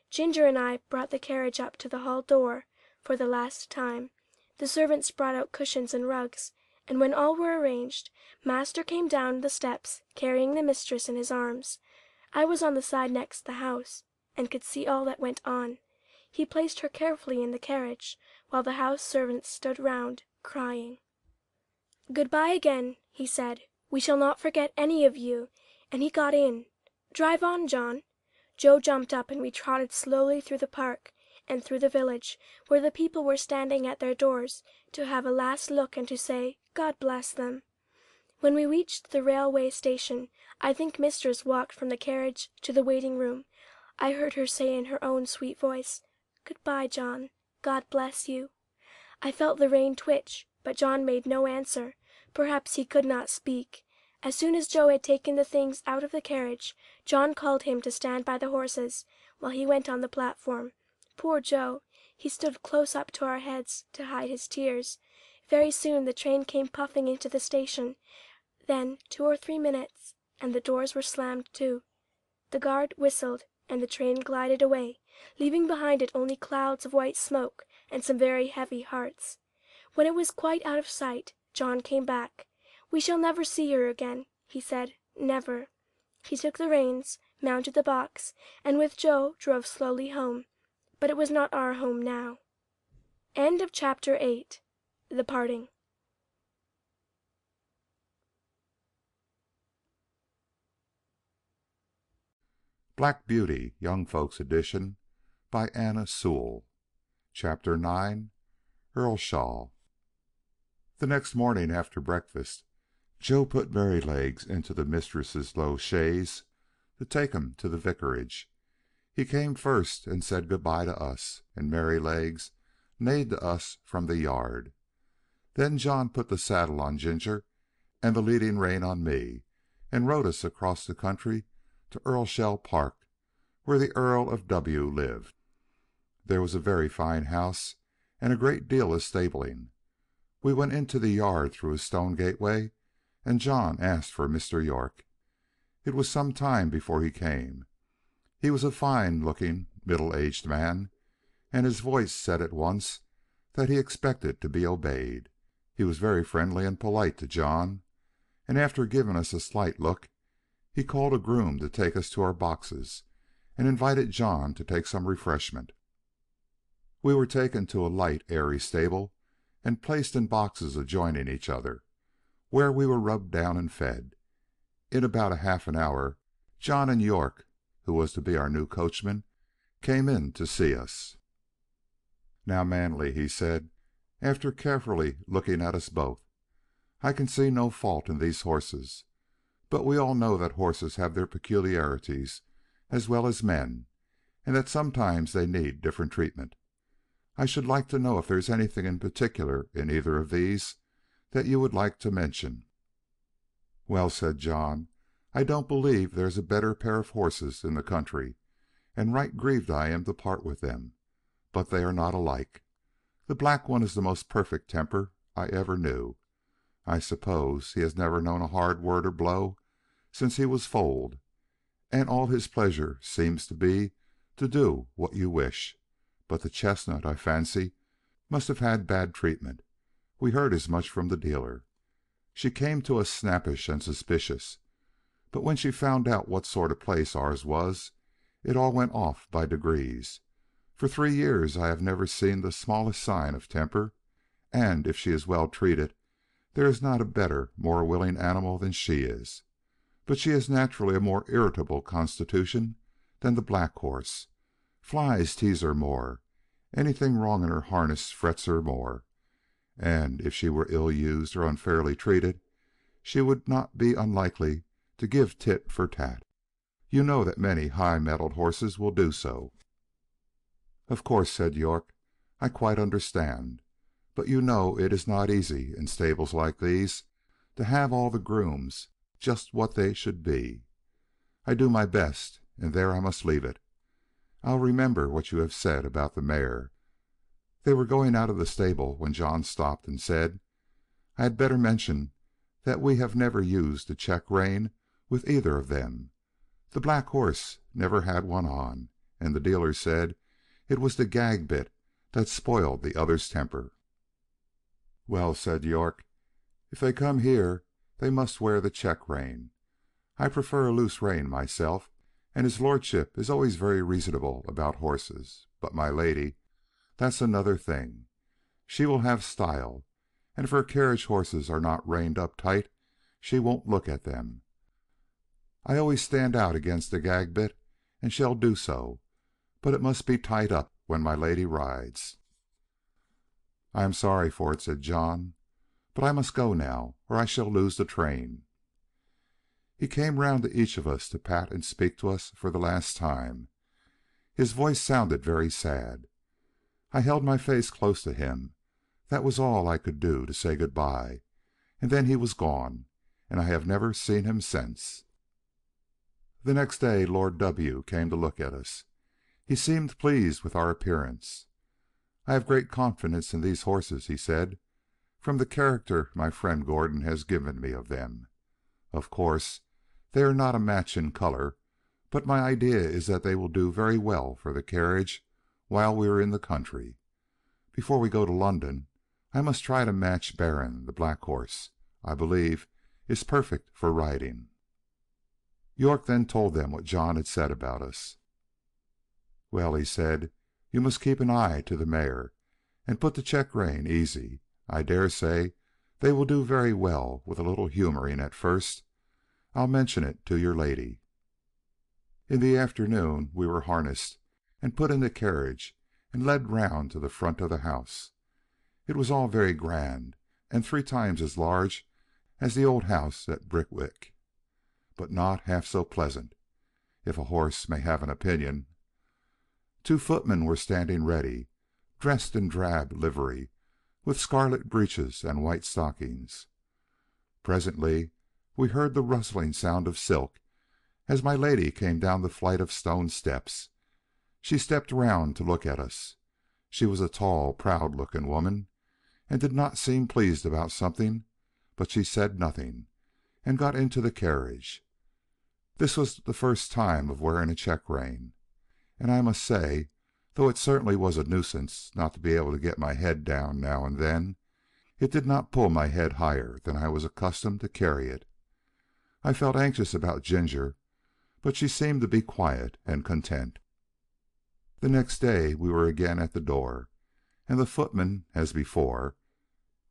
Ginger and I brought the carriage up to the hall door. for the last time. The servants brought out cushions and rugs, and when all were arranged, Master came down the steps, carrying the mistress in his arms. I was on the side next the house, and could see all that went on. He placed her carefully in the carriage, while the house servants stood round, crying. "Good-bye again," he said. "We shall not forget any of you," and he got in. "Drive on, John." Joe jumped up, and we trotted slowly through the park and through the village, where the people were standing at their doors to have a last look and to say, "God bless them." When we reached the railway station, I think mistress walked from the carriage to the waiting room. I heard her say in her own sweet voice, "Good-bye, John. God bless you." I felt the rein twitch, but John made no answer. Perhaps he could not speak. As soon as Joe had taken the things out of the carriage, John called him to stand by the horses, while he went on the platform. Poor Joe! He stood close up to our heads to hide his tears. Very soon the train came puffing into the station. Then 2 or 3 minutes, and the doors were slammed to. The guard whistled, and the train glided away, leaving behind it only clouds of white smoke and some very heavy hearts. When it was quite out of sight, John came back. "We shall never see her again," he said. "Never." He took the reins, mounted the box, and with Joe drove slowly home. But it was not our home now. End of chapter 8. The Parting. Black Beauty, Young Folks Edition, by Anna Sewell. Chapter 9. Earlshall. The next morning after breakfast, Joe put Merrylegs into the mistress's low chaise to take him to the vicarage. He came first and said good-bye to us, and Merrylegs neighed to us from the yard. Then John put the saddle on Ginger and the leading rein on me, and rode us across the country to Earlshall Park, where the Earl of W. lived. There was a very fine house and a great deal of stabling. We went into the yard through a stone gateway, and John asked for Mr. York. It was some time before he came. He was a fine-looking, middle-aged man, and his voice said at once that he expected to be obeyed. He was very friendly and polite to John, and after giving us a slight look, he called a groom to take us to our boxes, and invited John to take some refreshment. We were taken to a light, airy stable, and placed in boxes adjoining each other, where we were rubbed down and fed. In about half an hour, John and York, who was to be our new coachman, came in to see us. "Now, Manley," he said, after carefully looking at us both, "I can see no fault in these horses, but we all know that horses have their peculiarities as well as men, and that sometimes they need different treatment. I should like to know if there is anything in particular in either of these that you would like to mention." "Well," said John, "I don't believe there is a better pair of horses in the country, and right grieved I am to part with them, but they are not alike. The black one is the most perfect temper I ever knew. I suppose he has never known a hard word or blow since he was foaled, and all his pleasure seems to be to do what you wish. But the chestnut, I fancy, must have had bad treatment. We heard as much from the dealer. She came to us snappish and suspicious, but when she found out what sort of place ours was, it all went off by degrees. For 3 years I have never seen the smallest sign of temper, and if she is well treated, there is not a better, more willing animal than she is. But she is naturally a more irritable constitution than the black horse. Flies tease her more, anything wrong in her harness frets her more, and if she were ill used or unfairly treated, she would not be unlikely to give tit for tat. You know that many high-mettled horses will do so." "Of course," said York, "I quite understand. But you know it is not easy in stables like these to have all the grooms just what they should be. I do my best, and there I must leave it. I'll remember what you have said about the mare." They were going out of the stable when John stopped and said, "I had better mention that we have never used a check rein with either of them. The black horse never had one on, and the dealer said it was the gag bit that spoiled the other's temper. "Well," said York, "if they come here they must wear the check-rein. I prefer a loose rein myself, and his lordship is always very reasonable about horses. But my lady, that's another thing. She will have style, and if her carriage horses are not reined up tight, she won't look at them. I always stand out against the gag bit, and shall do so, but it must be tight up when my lady rides." "I am sorry for it," said John, "but I must go now, or I shall lose the train." He came round to each of us to pat and speak to us for the last time. His voice sounded very sad. I held my face close to him. That was all I could do to say good-bye, and then he was gone, and I have never seen him since. The next day Lord W. came to look at us. He seemed pleased with our appearance. "I have great confidence in these horses," he said, "from the character my friend Gordon has given me of them. Of course, they are not a match in color, but my idea is that they will do very well for the carriage while we are in the country. Before we go to London, I must try to match Baron, the black horse. I believe is perfect for riding." York then told them what John had said about us. "Well," he said, "you must keep an eye to the mare, and put the check-rein easy. I dare say they will do very well with a little humoring at first. I'll mention it to your lady." In the afternoon we were harnessed and put in the carriage and led round to the front of the house. It was all very grand, and 3 times as large as the old house at Brickwick, but not half so pleasant, if a horse may have an opinion. 2 footmen were standing ready, dressed in drab livery, with scarlet breeches and white stockings. Presently we heard the rustling sound of silk as my lady came down the flight of stone steps. She stepped round to look at us. She was a tall, proud-looking woman, and did not seem pleased about something, but she said nothing, and got into the carriage. This was the first time of wearing a check-rein, and I must say, though it certainly was a nuisance not to be able to get my head down now and then, it did not pull my head higher than I was accustomed to carry it. I felt anxious about Ginger, but she seemed to be quiet and content. The next day we were again at the door, and the footman, as before.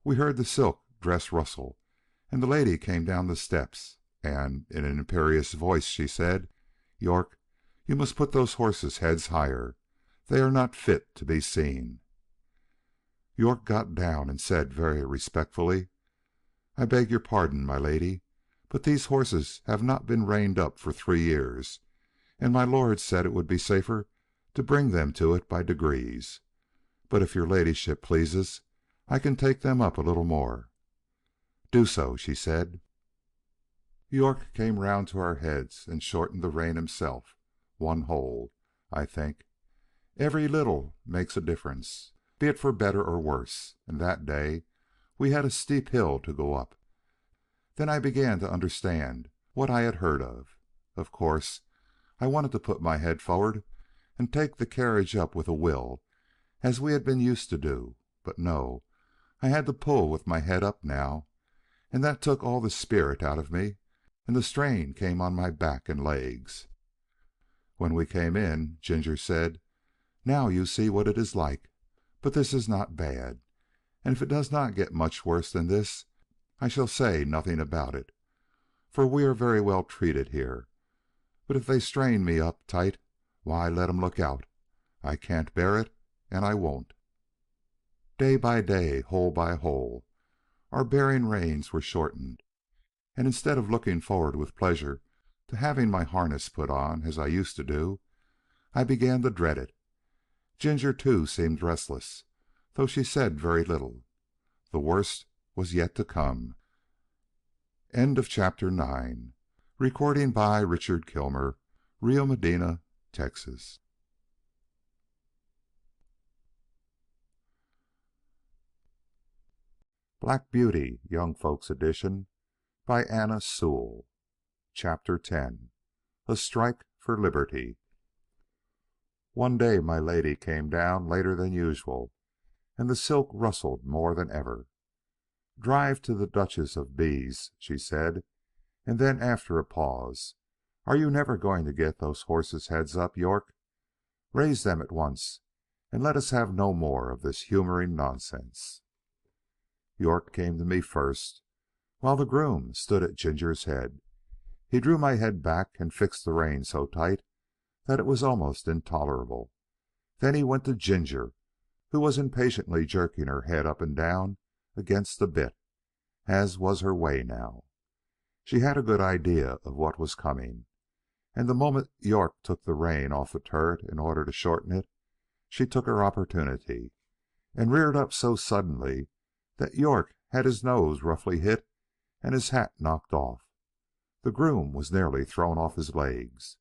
We heard the silk dress rustle, and the lady came down the steps, and in an imperious voice she said, "York, you must put those horses' heads higher. They are not fit to be seen." York got down and said very respectfully, "I beg your pardon, my lady, but these horses have not been reined up for 3 years, and my lord said it would be safer to bring them to it by degrees. But if your ladyship pleases, I can take them up a little more." "Do so," she said. York came round to our heads and shortened the rein himself, 1 hole, I think. Every little makes a difference, be it for better or worse, and that day we had a steep hill to go up. Then I began to understand what I had heard of. Of course, I wanted to put my head forward and take the carriage up with a will, as we had been used to do, but no, I had to pull with my head up now, and that took all the spirit out of me, and the strain came on my back and legs. When we came in, Ginger said, "Now you see what it is like, but this is not bad, and if it does not get much worse than this, I shall say nothing about it, for we are very well treated here. But if they strain me up tight, why, let 'em look out. I can't bear it, and I won't." Day by day, hole by hole, our bearing reins were shortened, and instead of looking forward with pleasure to having my harness put on, as I used to do, I began to dread it. Ginger, too, seemed restless, though she said very little. The worst was yet to come. End of chapter 9. Recording by Richard Kilmer, Rio Medina, Texas. Black Beauty, Young Folks Edition, by Anna Sewell. Chapter 10. A Strike for Liberty. One day my lady came down later than usual, and the silk rustled more than ever. "Drive to the Duchess of B.'s," she said, and then after a pause, "Are you never going to get those horses' heads up, York? Raise them at once, and let us have no more of this humoring nonsense." York came to me first, while the groom stood at Ginger's head. He drew my head back and fixed the rein so tight that it was almost intolerable. Then he went to Ginger, who was impatiently jerking her head up and down against the bit, as was her way now. She had a good idea of what was coming, and the moment York took the rein off the turret in order to shorten it, she took her opportunity, and reared up so suddenly that York had his nose roughly hit and his hat knocked off. The groom was nearly thrown off his legs.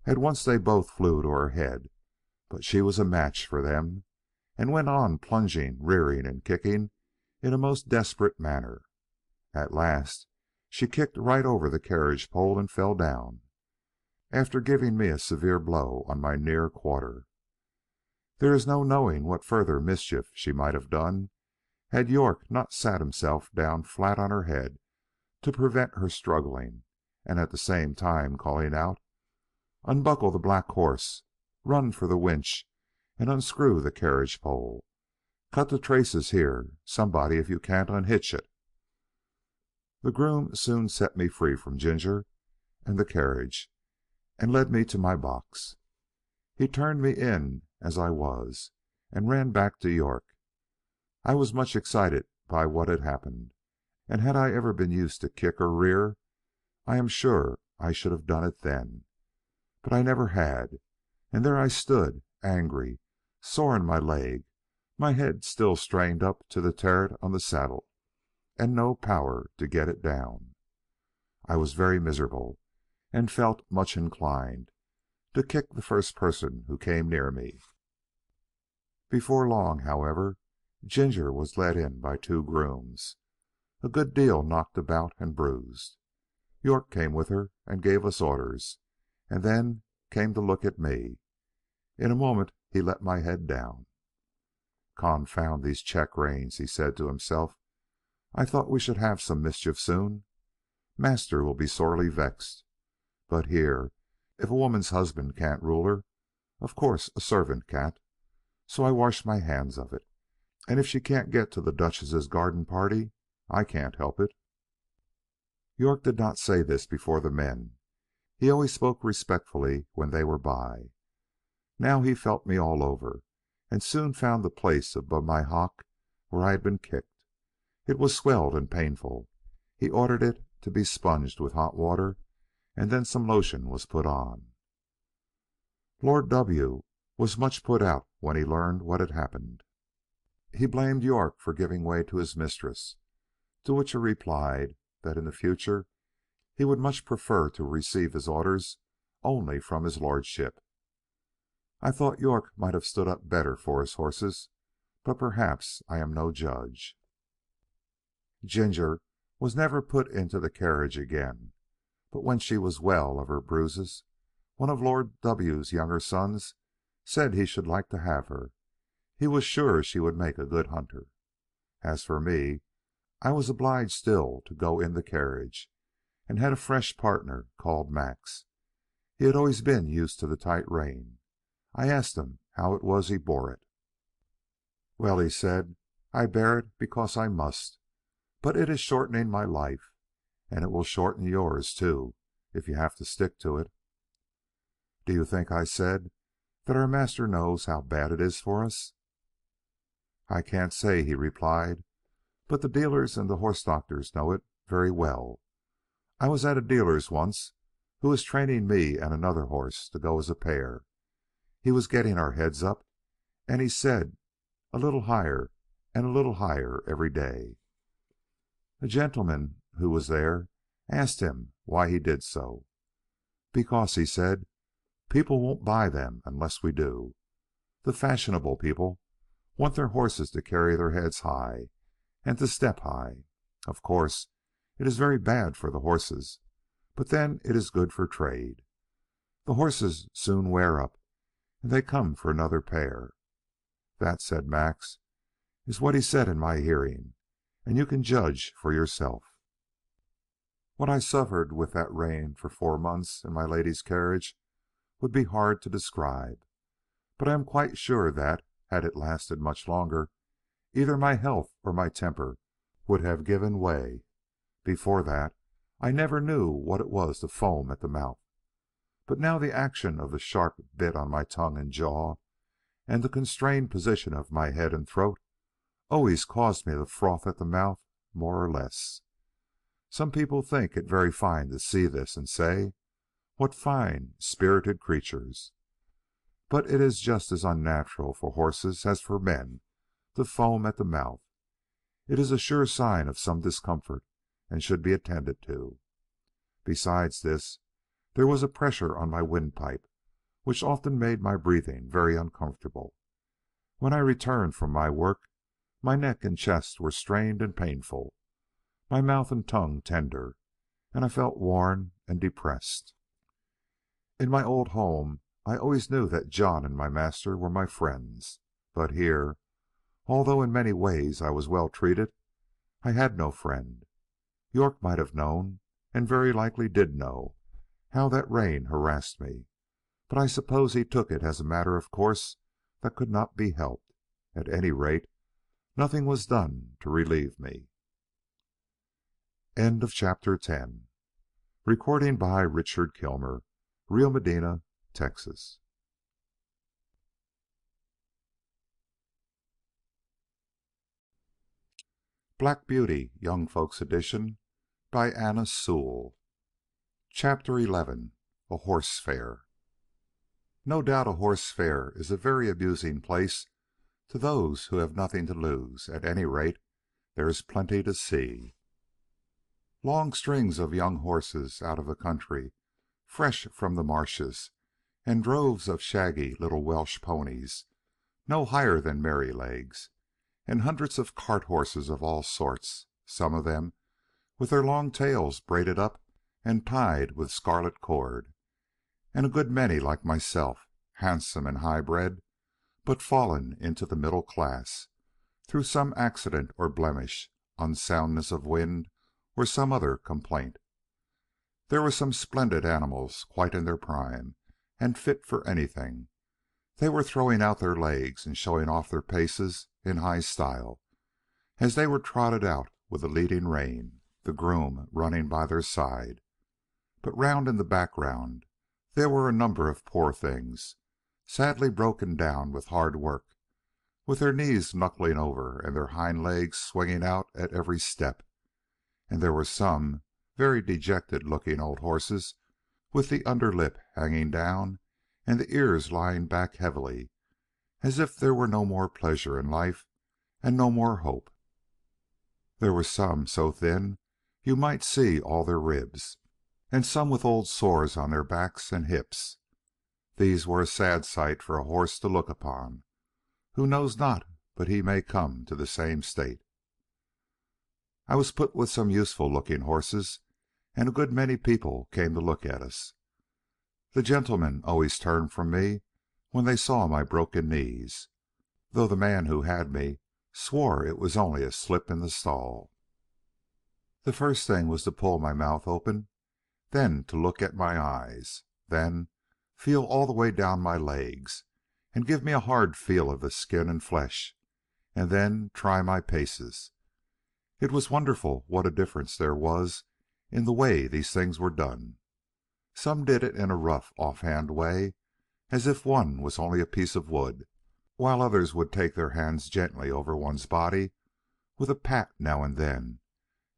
At once they both flew to her head, but she was a match for them, and went on plunging, rearing, and kicking in a most desperate manner. At last she kicked right over the carriage pole and fell down, after giving me a severe blow on my near quarter. There is no knowing what further mischief she might have done, had York not sat himself down flat on her head to prevent her struggling, and at the same time calling out, "Unbuckle the black horse, run for the winch, and unscrew the carriage pole. Cut the traces here, somebody, if you can't unhitch it." The groom soon set me free from Ginger and the carriage, and led me to my box. He turned me in as I was, and ran back to York. I was much excited by what had happened, and had I ever been used to kick or rear, I am sure I should have done it then. But I never had, and there I stood, angry, sore in my leg, my head still strained up to the terret on the saddle, and no power to get it down. I was very miserable, and felt much inclined to kick the first person who came near me. Before long, however, Ginger was led in by two grooms, a good deal knocked about and bruised. York came with her and gave us orders, and then came to look at me. In a moment he let my head down. "Confound these check reins," he said to himself. "I thought we should have some mischief soon. Master will be sorely vexed. But here, if a woman's husband can't rule her, of course a servant can't. So I wash my hands of it. And if she can't get to the Duchess's garden party, I can't help it." York did not say this before the men. He always spoke respectfully when they were by. Now he felt me all over, and soon found the place above my hock where I had been kicked. It was swelled and painful. He ordered it to be sponged with hot water, and then some lotion was put on. Lord W. was much put out when he learned what had happened. He blamed York for giving way to his mistress, to which he replied that in the future he would much prefer to receive his orders only from his lordship. I thought York might have stood up better for his horses, but perhaps I am no judge. Ginger was never put into the carriage again, but when she was well of her bruises, one of Lord W.'s younger sons said he should like to have her. He was sure she would make a good hunter. As for me, I was obliged still to go in the carriage, and had a fresh partner called Max. He had always been used to the tight rein. I asked him how it was he bore it. "Well," he said, "I bear it because I must, but it is shortening my life, and it will shorten yours too, if you have to stick to it." "Do you think," I said, "that our master knows how bad it is for us?" "I can't say," he replied, "but the dealers and the horse doctors know it very well. I was at a dealer's once, who was training me and another horse to go as a pair. He was getting our heads up, and he said, a little higher and a little higher every day. A gentleman who was there asked him why he did so. "Because," he said, "people won't buy them unless we do. The fashionable people want their horses to carry their heads high and to step high. Of course, it is very bad for the horses, but then it is good for trade. The horses soon wear up, and they come for another pair. That," said Max, "is what he said in my hearing, and you can judge for yourself." What I suffered with that rain for 4 months in my lady's carriage would be hard to describe, but I am quite sure that, had it lasted much longer, either my health or my temper would have given way. Before that, I never knew what it was to foam at the mouth, but now the action of the sharp bit on my tongue and jaw, and the constrained position of my head and throat, always caused me to froth at the mouth more or less. Some people think it very fine to see this, and say, "What fine, spirited creatures!" But it is just as unnatural for horses as for men to foam at the mouth. It is a sure sign of some discomfort, and should be attended to. Besides this, there was a pressure on my windpipe, which often made my breathing very uncomfortable. When I returned from my work, my neck and chest were strained and painful, my mouth and tongue tender, and I felt worn and depressed. In my old home I always knew that John and my master were my friends, but here, although in many ways I was well treated, I had no friend. York might have known, and very likely did know, how that rain harassed me, but I suppose he took it as a matter of course that could not be helped. At any rate, nothing was done to relieve me. End of chapter 10. Recording by Richard Kilmer, Rio Medina, Texas. Black Beauty, Young Folks Edition, by Anna Sewell. Chapter 11. A Horse Fair. No doubt a horse fair is a very amusing place to those who have nothing to lose. At any rate, there is plenty to see. Long strings of young horses out of the country, fresh from the marshes, and droves of shaggy little Welsh ponies, no higher than Merrylegs, and hundreds of cart horses of all sorts, some of them with their long tails braided up and tied with scarlet cord, and a good many like myself, handsome and high-bred, but fallen into the middle class, through some accident or blemish, unsoundness of wind, or some other complaint. There were some splendid animals, quite in their prime, and fit for anything. They were throwing out their legs and showing off their paces in high style, as they were trotted out with the leading rein, the groom running by their side. But round in the background there were a number of poor things, sadly broken down with hard work, with their knees knuckling over and their hind legs swinging out at every step. And there were some very dejected-looking old horses, with the under lip hanging down and the ears lying back heavily, as if there were no more pleasure in life and no more hope. There were some so thin you might see all their ribs, and some with old sores on their backs and hips. These were a sad sight for a horse to look upon, who knows not but he may come to the same state. I was put with some useful-looking horses, and a good many people came to look at us. The gentlemen always turned from me when they saw my broken knees, though the man who had me swore it was only a slip in the stall. The first thing was to pull my mouth open, then to look at my eyes, then feel all the way down my legs, and give me a hard feel of the skin and flesh, and then try my paces. It was wonderful what a difference there was in the way these things were done. Some did it in a rough, offhand way, as if one was only a piece of wood, while others would take their hands gently over one's body, with a pat now and then,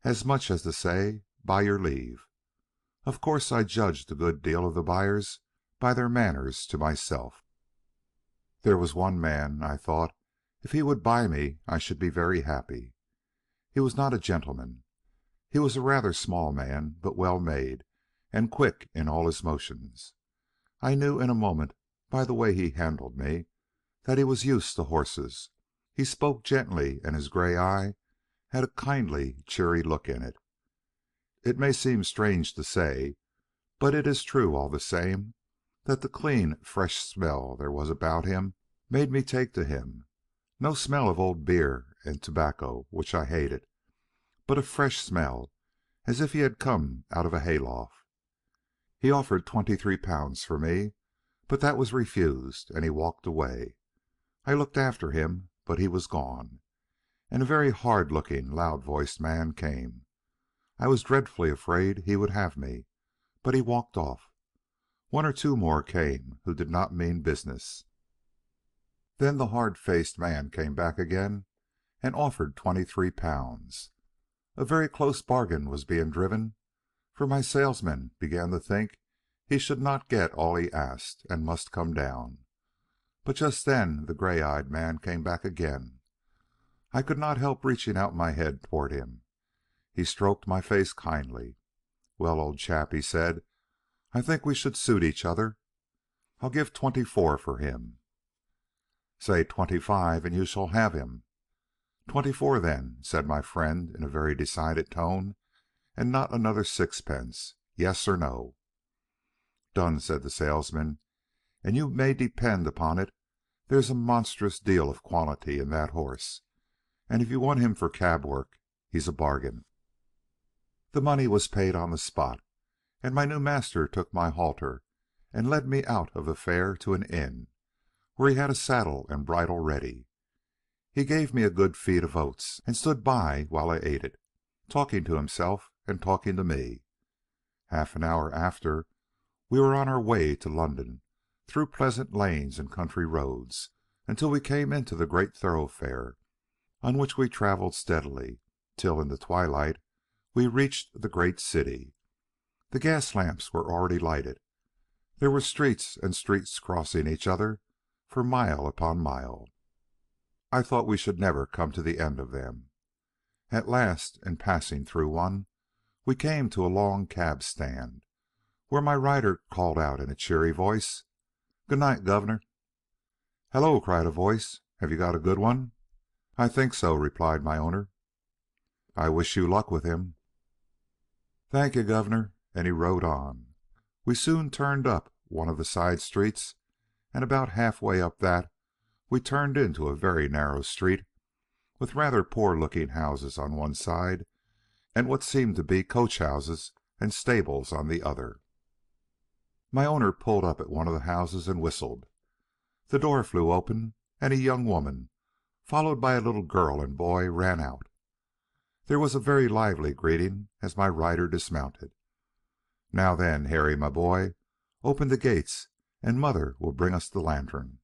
as much as to say, "By your leave." Of course I judged a good deal of the buyers by their manners to myself. There was one man, I thought, if he would buy me, I should be very happy. He was not a gentleman. He was a rather small man, but well made, and quick in all his motions. I knew in a moment, by the way he handled me, that he was used to horses. He spoke gently, and his gray eye had a kindly, cheery look in it. It may seem strange to say, but it is true all the same, that the clean, fresh smell there was about him made me take to him. No smell of old beer and tobacco, which I hated, but a fresh smell, as if he had come out of a hayloft. He offered £23 for me, but that was refused, and he walked away. I looked after him, but he was gone, and a very hard-looking, loud-voiced man came. I was dreadfully afraid he would have me, but he walked off. One or two more came, who did not mean business. Then the hard-faced man came back again and offered £23. A very close bargain was being driven, for my salesman began to think he should not get all he asked, and must come down. But just then the gray-eyed man came back again. I could not help reaching out my head toward him. He stroked my face kindly. "Well, old chap," he said, "I think we should suit each other. I'll give 24 for him." "Say 25, and you shall have him." "24 then," said my friend in a very decided tone, "and not another sixpence. Yes or no?" "Done," said the salesman, "and you may depend upon it there's a monstrous deal of quality in that horse, and if you want him for cab work, he's a bargain." The money was paid on the spot, and my new master took my halter and led me out of the fair to an inn, where he had a saddle and bridle ready. He gave me a good feed of oats, and stood by while I ate it, talking to himself and talking to me. Half an hour after, we were on our way to London, through pleasant lanes and country roads, until we came into the great thoroughfare, on which we travelled steadily, till in the twilight we reached the great city. The gas lamps were already lighted. There were streets and streets crossing each other for mile upon mile. I thought we should never come to the end of them. At last, in passing through one, we came to a long cab stand, where my rider called out in a cheery voice, "Good night, governor." "Hello!" cried a voice. "Have you got a good one?" "I think so," replied my owner. "I wish you luck with him." "Thank you, governor," and he rode on. We soon turned up one of the side streets, and about halfway up that we turned into a very narrow street, with rather poor-looking houses on one side, and what seemed to be coach-houses and stables on the other. My owner pulled up at one of the houses and whistled. The door flew open, and a young woman, followed by a little girl and boy, ran out. There was a very lively greeting as my rider dismounted. "Now then, Harry, my boy, open the gates, and mother will bring us the lantern."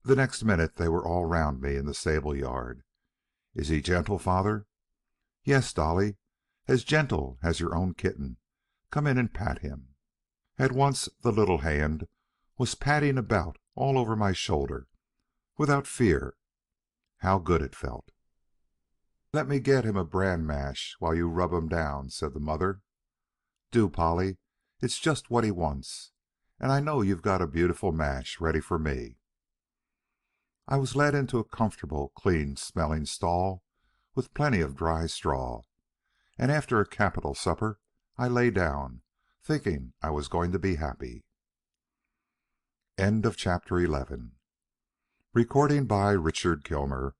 The next minute they were all round me in the stable yard. "Is he gentle, father?" "Yes, Dolly, as gentle as your own kitten. Come in and pat him." At once the little hand was patting about all over my shoulder, without fear. How good it felt! "Let me get him a bran mash while you rub him down," said the mother. "Do, Polly. It's just what he wants, and I know you've got a beautiful mash ready for me." I was led into a comfortable, clean-smelling stall, with plenty of dry straw, and after a capital supper I lay down, thinking I was going to be happy. End of chapter 11. Recording by Richard Kilmer,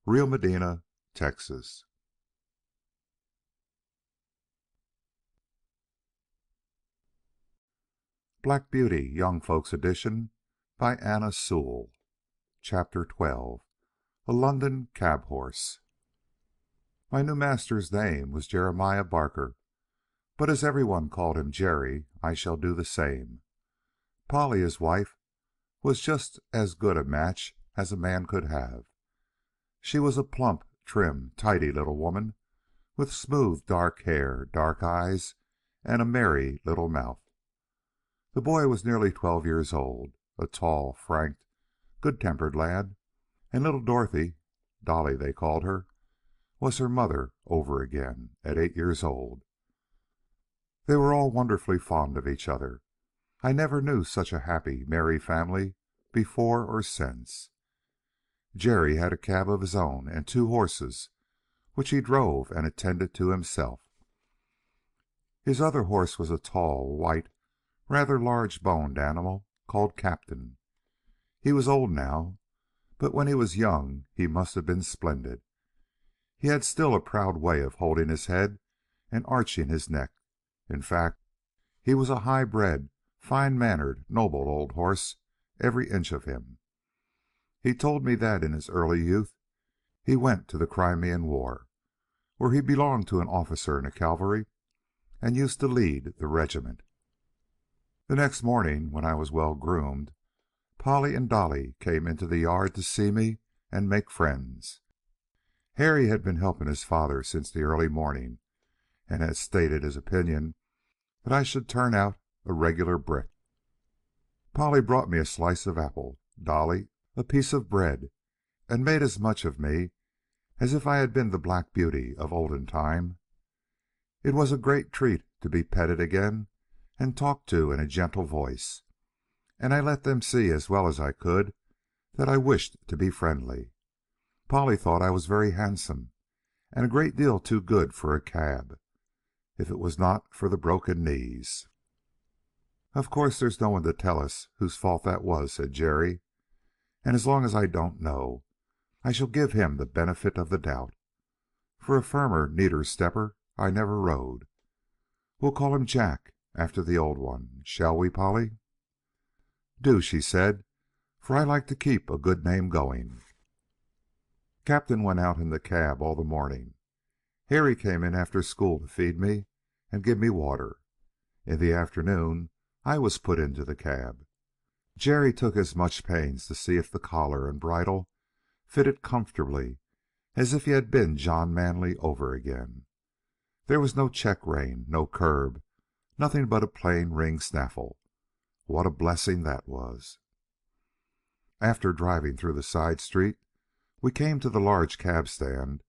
Rio Medina, Texas. Black Beauty, Young Folks Edition, by Anna Sewell. Chapter 12. A London Cab Horse. My new master's name was Jeremiah Barker, but as everyone called him Jerry, I shall do the same. Polly, his wife, was just as good a match as a man could have. She was a plump, trim, tidy little woman, with smooth dark hair, dark eyes, and a merry little mouth. The boy was nearly 12 years old, a tall, frank, good-tempered lad, and little Dorothy, Dolly they called her, was her mother over again, at 8 years old. They were all wonderfully fond of each other. I never knew such a happy, merry family before or since. Jerry had a cab of his own and 2 horses, which he drove and attended to himself. His other horse was a tall, white, rather large-boned animal called Captain. He was old now, but when he was young he must have been splendid. He had still a proud way of holding his head and arching his neck. In fact, he was a high-bred, fine-mannered, noble old horse, every inch of him. He told me that in his early youth he went to the Crimean War, where he belonged to an officer in the cavalry and used to lead the regiment. The next morning, when I was well groomed, Polly and Dolly came into the yard to see me and make friends. Harry had been helping his father since the early morning, and had stated his opinion that I should turn out a regular brick. Polly brought me a slice of apple, Dolly a piece of bread, and made as much of me as if I had been the Black Beauty of olden time. It was a great treat to be petted again and talked to in a gentle voice, and I let them see as well as I could that I wished to be friendly. Polly thought I was very handsome, and a great deal too good for a cab, if it was not for the broken knees. "Of course there's no one to tell us whose fault that was," said Jerry, "and as long as I don't know, I shall give him the benefit of the doubt. For a firmer, neater stepper I never rode. We'll call him Jack, after the old one. Shall we, Polly?" "Do," she said, "for I like to keep a good name going." Captain went out in the cab all the morning. Harry came in after school to feed me and give me water. In the afternoon I was put into the cab. Jerry took as much pains to see if the collar and bridle fitted comfortably as if he had been John Manly over again. There was no check rein, no curb, nothing but a plain ring snaffle. What a blessing that was! After driving through the side street, we came to the large cab stand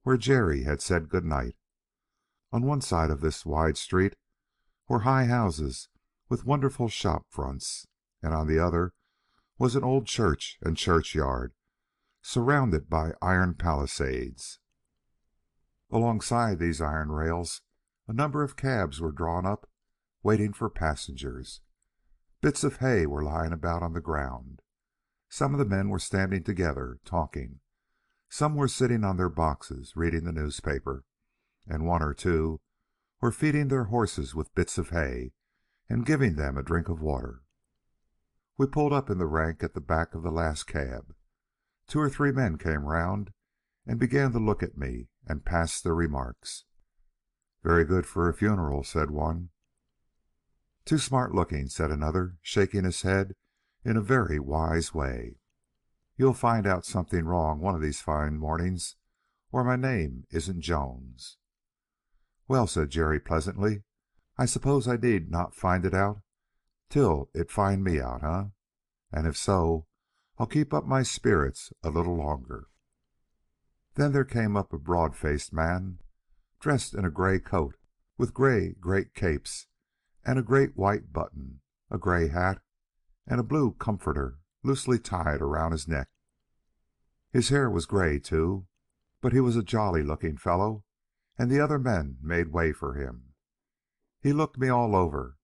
where Jerry had said good night. On one side of this wide street were high houses with wonderful shop fronts, and on the other was an old church and churchyard surrounded by iron palisades. Alongside these iron rails a number of cabs were drawn up, waiting for passengers. Bits of hay were lying about on the ground. Some of the men were standing together, talking. Some were sitting on their boxes, reading the newspaper, and one or two were feeding their horses with bits of hay and giving them a drink of water. We pulled up in the rank at the back of the last cab. 2 or 3 men came round and began to look at me and pass their remarks. "Very good for a funeral," said one. "Too smart looking," said another, shaking his head in a very wise way. "You'll find out something wrong one of these fine mornings, or my name isn't Jones." "Well," said Jerry pleasantly, "I suppose I need not find it out till it find me out, eh? And if so, I'll keep up my spirits a little longer." Then there came up a broad-faced man, dressed in a gray coat with gray great capes and a great white button, a gray hat, and a blue comforter loosely tied around his neck. His hair was gray, too, but he was a jolly-looking fellow, and the other men made way for him. He looked me all over,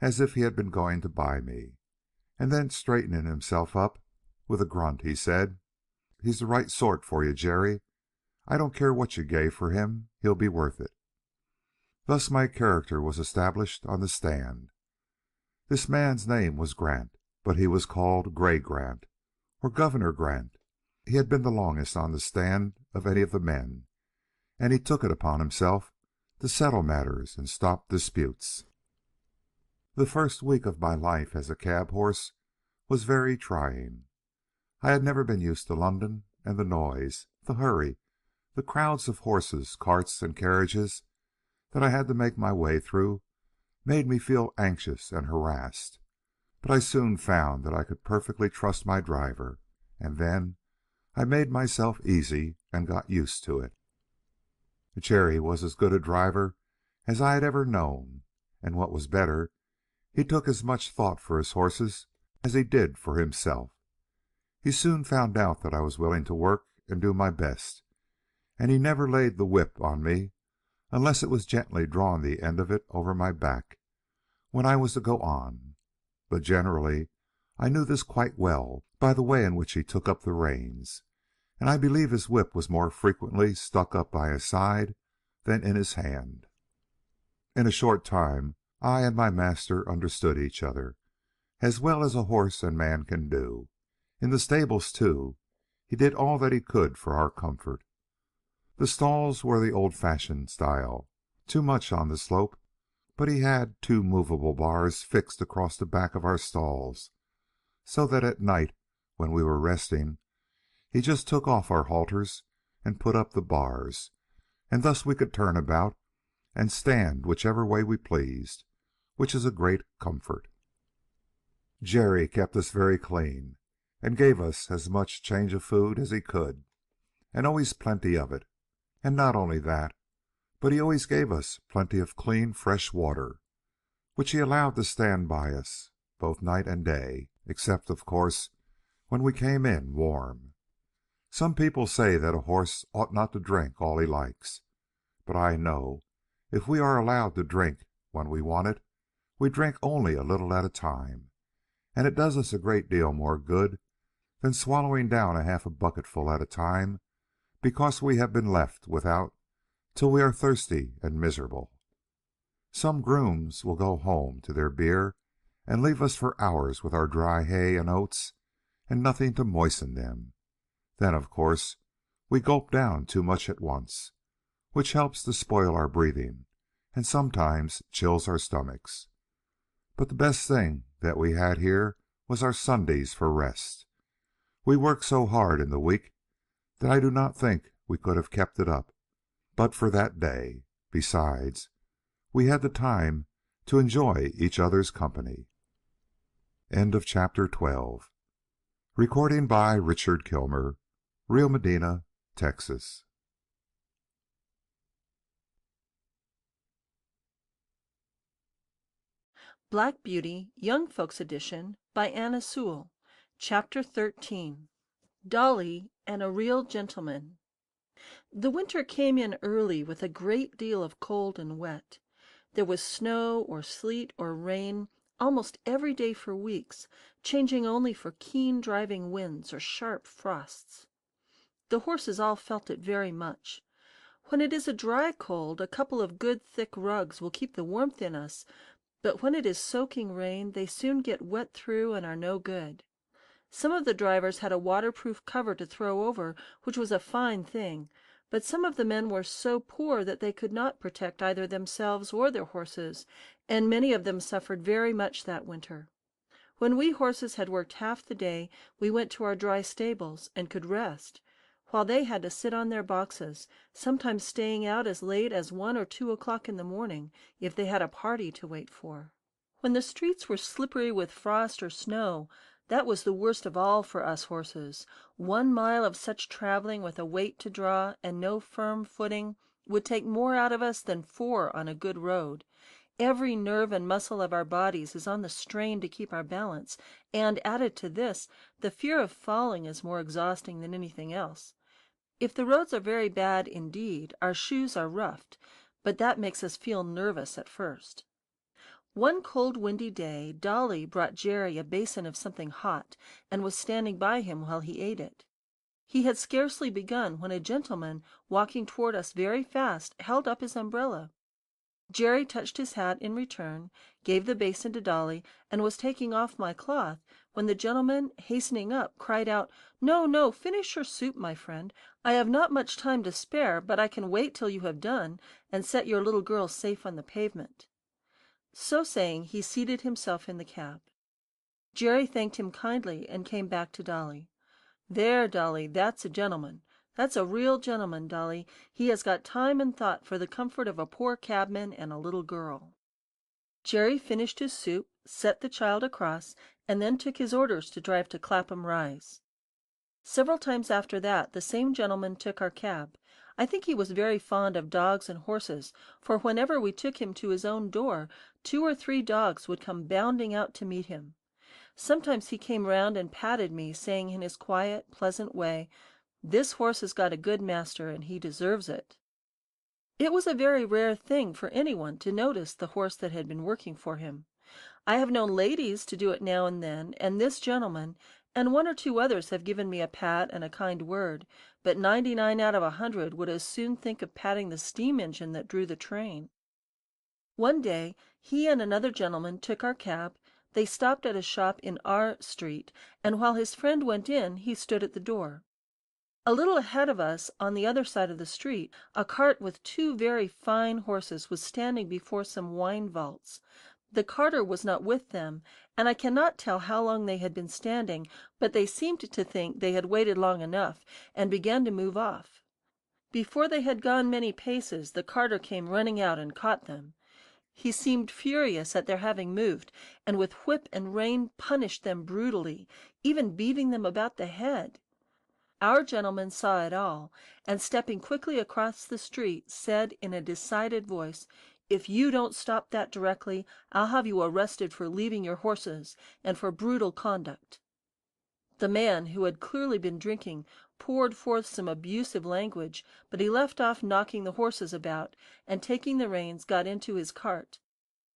as if he had been going to buy me, and then straightening himself up, with a grunt, he said, "He's the right sort for you, Jerry. I don't care what you gave for him, he'll be worth it." Thus my character was established on the stand. This man's name was Grant, but he was called Gray Grant, or Governor Grant. He had been the longest on the stand of any of the men, and he took it upon himself to settle matters and stop disputes. The first week of my life as a cab horse was very trying. I had never been used to London, and the noise, the hurry, the crowds of horses, carts, and carriages that I had to make my way through made me feel anxious and harassed. But I soon found that I could perfectly trust my driver, and then I made myself easy and got used to it. Jerry was as good a driver as I had ever known, and what was better, he took as much thought for his horses as he did for himself. He soon found out that I was willing to work and do my best, and he never laid the whip on me unless it was gently drawing the end of it over my back, when I was to go on. But generally I knew this quite well by the way in which he took up the reins, and I believe his whip was more frequently stuck up by his side than in his hand. In a short time I and my master understood each other, as well as a horse and man can do. In the stables, too, he did all that he could for our comfort. The stalls were the old-fashioned style, too much on the slope, but he had two movable bars fixed across the back of our stalls, so that at night, when we were resting, he just took off our halters and put up the bars, and thus we could turn about and stand whichever way we pleased, which is a great comfort. Jerry kept us very clean, and gave us as much change of food as he could, and always plenty of it. And not only that, but he always gave us plenty of clean, fresh water, which he allowed to stand by us both night and day, except, of course, when we came in warm. Some people say that a horse ought not to drink all he likes, but I know if we are allowed to drink when we want it, we drink only a little at a time, and it does us a great deal more good than swallowing down a half a bucketful at a time, because we have been left without till we are thirsty and miserable. Some grooms will go home to their beer and leave us for hours with our dry hay and oats and nothing to moisten them. Then, of course, we gulp down too much at once, which helps to spoil our breathing and sometimes chills our stomachs. But the best thing that we had here was our Sundays for rest. We worked so hard in the week that I do not think we could have kept it up but for that day. Besides, we had the time to enjoy each other's company. End of chapter 12. Recording by Richard Kilmer, Rio Medina, Texas. Black Beauty, Young Folks Edition by Anna Sewell. Chapter 13. Dolly and a Real Gentleman. The winter came in early with a great deal of cold and wet. There was snow or sleet or rain almost every day for weeks, changing only for keen driving winds or sharp frosts. The horses all felt it very much. When it is a dry cold, a couple of good thick rugs will keep the warmth in us, but when it is soaking rain, they soon get wet through and are no good. Some of the drivers had a waterproof cover to throw over, which was a fine thing, but some of the men were so poor that they could not protect either themselves or their horses, and many of them suffered very much that winter. When we horses had worked half the day, we went to our dry stables and could rest, while they had to sit on their boxes, sometimes staying out as late as 1 or 2 o'clock in the morning, if they had a party to wait for. When the streets were slippery with frost or snow, that was the worst of all for us horses. 1 mile of such traveling with a weight to draw and no firm footing would take more out of us than 4 on a good road. Every nerve and muscle of our bodies is on the strain to keep our balance, and added to this, the fear of falling is more exhausting than anything else. If the roads are very bad indeed, our shoes are roughed, but that makes us feel nervous at first. One cold windy day, Dolly brought Jerry a basin of something hot, and was standing by him while he ate it. He had scarcely begun when a gentleman, walking toward us very fast, held up his umbrella. Jerry touched his hat in return, gave the basin to Dolly, and was taking off my cloth, when the gentleman, hastening up, cried out, "No, no, finish your soup, my friend. I have not much time to spare, but I can wait till you have done, and set your little girl safe on the pavement." So saying, he seated himself in the cab. Jerry thanked him kindly, and came back to Dolly. "There, Dolly, that's a gentleman. That's a real gentleman, Dolly. He has got time and thought for the comfort of a poor cabman and a little girl." Jerry finished his soup, set the child across, and then took his orders to drive to Clapham Rise. Several times after that, the same gentleman took our cab. I think he was very fond of dogs and horses, for whenever we took him to his own door, 2 or 3 dogs would come bounding out to meet him. Sometimes he came round and patted me, saying in his quiet, pleasant way, "This horse has got a good master, and he deserves it." It was a very rare thing for anyone to notice the horse that had been working for him. I have known ladies to do it now and then, and this gentleman and one or two others have given me a pat and a kind word, but 99 out of 100 would as soon think of patting the steam engine that drew the train. One day he and another gentleman took our cab. They stopped at a shop in our street, and while his friend went in, he stood at the door. A little ahead of us, on the other side of the street, a cart with two very fine horses was standing before some wine vaults. The carter was not with them, and I cannot tell how long they had been standing, but they seemed to think they had waited long enough, and began to move off. Before they had gone many paces, the carter came running out and caught them. He seemed furious at their having moved, and with whip and rein punished them brutally, even beating them about the head. Our gentleman saw it all, and stepping quickly across the street, said in a decided voice, "If you don't stop that directly, I'll have you arrested for leaving your horses, and for brutal conduct." The man, who had clearly been drinking, poured forth some abusive language, but he left off knocking the horses about, and taking the reins, got into his cart.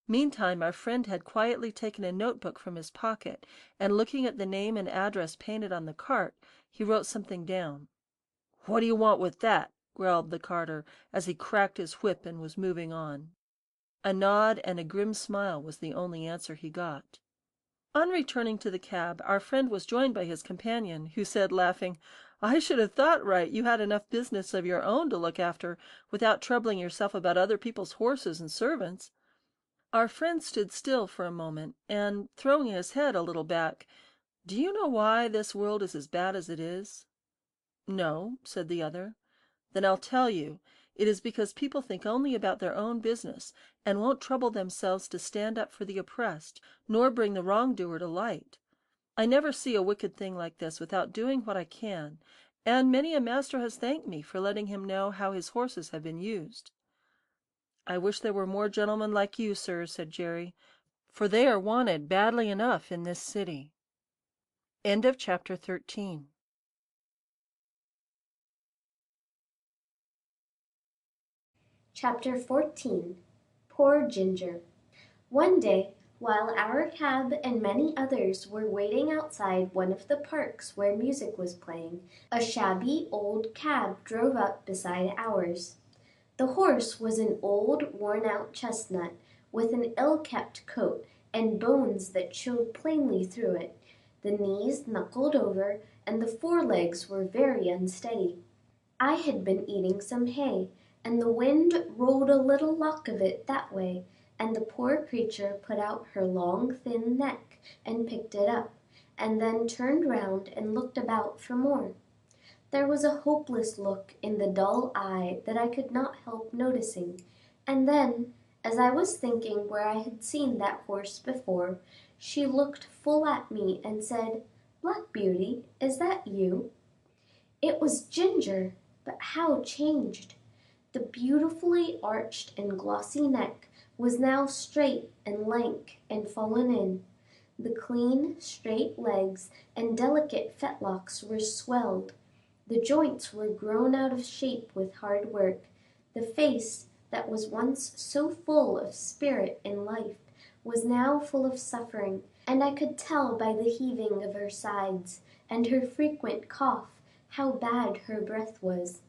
Meantime our friend had quietly taken a notebook from his pocket, and looking at the name and address painted on the cart, he wrote something down. "What do you want with that?" growled the carter, as he cracked his whip and was moving on. A nod and a grim smile was the only answer he got. On returning to the cab, our friend was joined by his companion, who said, laughing, "I should have thought right you had enough business of your own to look after, without troubling yourself about other people's horses and servants." Our friend stood still for a moment, and, throwing his head a little back, "Do you know why this world is as bad as it is?" "No," said the other. "Then I'll tell you. It is because people think only about their own business, and won't trouble themselves to stand up for the oppressed, nor bring the wrongdoer to light. I never see a wicked thing like this without doing what I can, and many a master has thanked me for letting him know how his horses have been used." "I wish there were more gentlemen like you, sir," said Jerry, "for they are wanted badly enough in this city." End of chapter 13. Chapter 14. Poor Ginger. One day, while our cab and many others were waiting outside one of the parks where music was playing, a shabby old cab drove up beside ours. The horse was an old, worn-out chestnut, with an ill-kept coat and bones that showed plainly through it. The knees knuckled over, and the forelegs were very unsteady. I had been eating some hay, and the wind rolled a little lock of it that way, and the poor creature put out her long thin neck and picked it up, and then turned round and looked about for more. There was a hopeless look in the dull eye that I could not help noticing, and then, as I was thinking where I had seen that horse before, she looked full at me and said, "Black Beauty, is that you?" It was Ginger, but how changed! The beautifully arched and glossy neck was now straight and lank and fallen in. The clean, straight legs and delicate fetlocks were swelled. The joints were grown out of shape with hard work. The face, that was once so full of spirit and life, was now full of suffering, and I could tell by the heaving of her sides, and her frequent cough, how bad her breath was.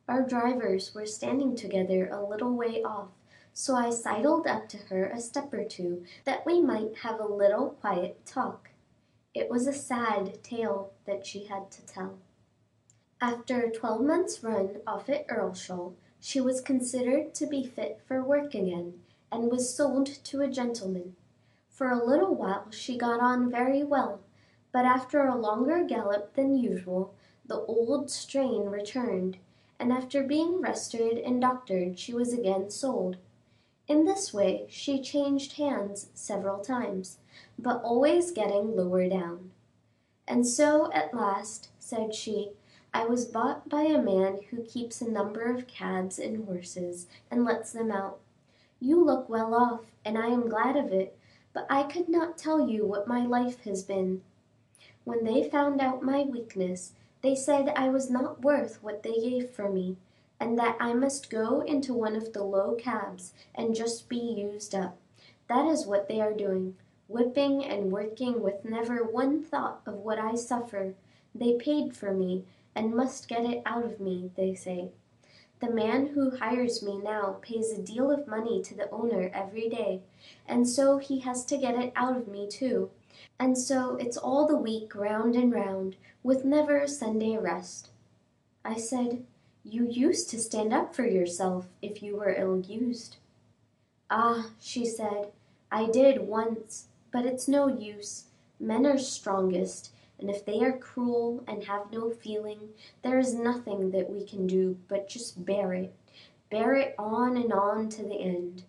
Our drivers were standing together a little way off, so I sidled up to her a step or two, that we might have a little quiet talk. It was a sad tale that she had to tell. After a 12 months' run off at Earlshall, she was considered to be fit for work again, and was sold to a gentleman. For a little while she got on very well, but after a longer gallop than usual, the old strain returned, and after being rested and doctored she was again sold. In this way she changed hands several times, but always getting lower down. "And so at last," said she, "I was bought by a man who keeps a number of cabs and horses, and lets them out. You look well off, and I am glad of it, but I could not tell you what my life has been. When they found out my weakness, they said I was not worth what they gave for me, and that I must go into one of the low cabs and just be used up, That is what they are doing, whipping and working with never one thought of what I suffer. They paid for me, and must get it out of me, they say. The man who hires me now pays a deal of money to the owner every day, and so he has to get it out of me too, and so it's all the week round and round, with never a Sunday rest. I said, "You used to stand up for yourself if you were ill used." "Ah," she said, "I did once, but it's no use. Men are strongest, and if they are cruel and have no feeling, there is nothing that we can do but just bear it on and on to the end.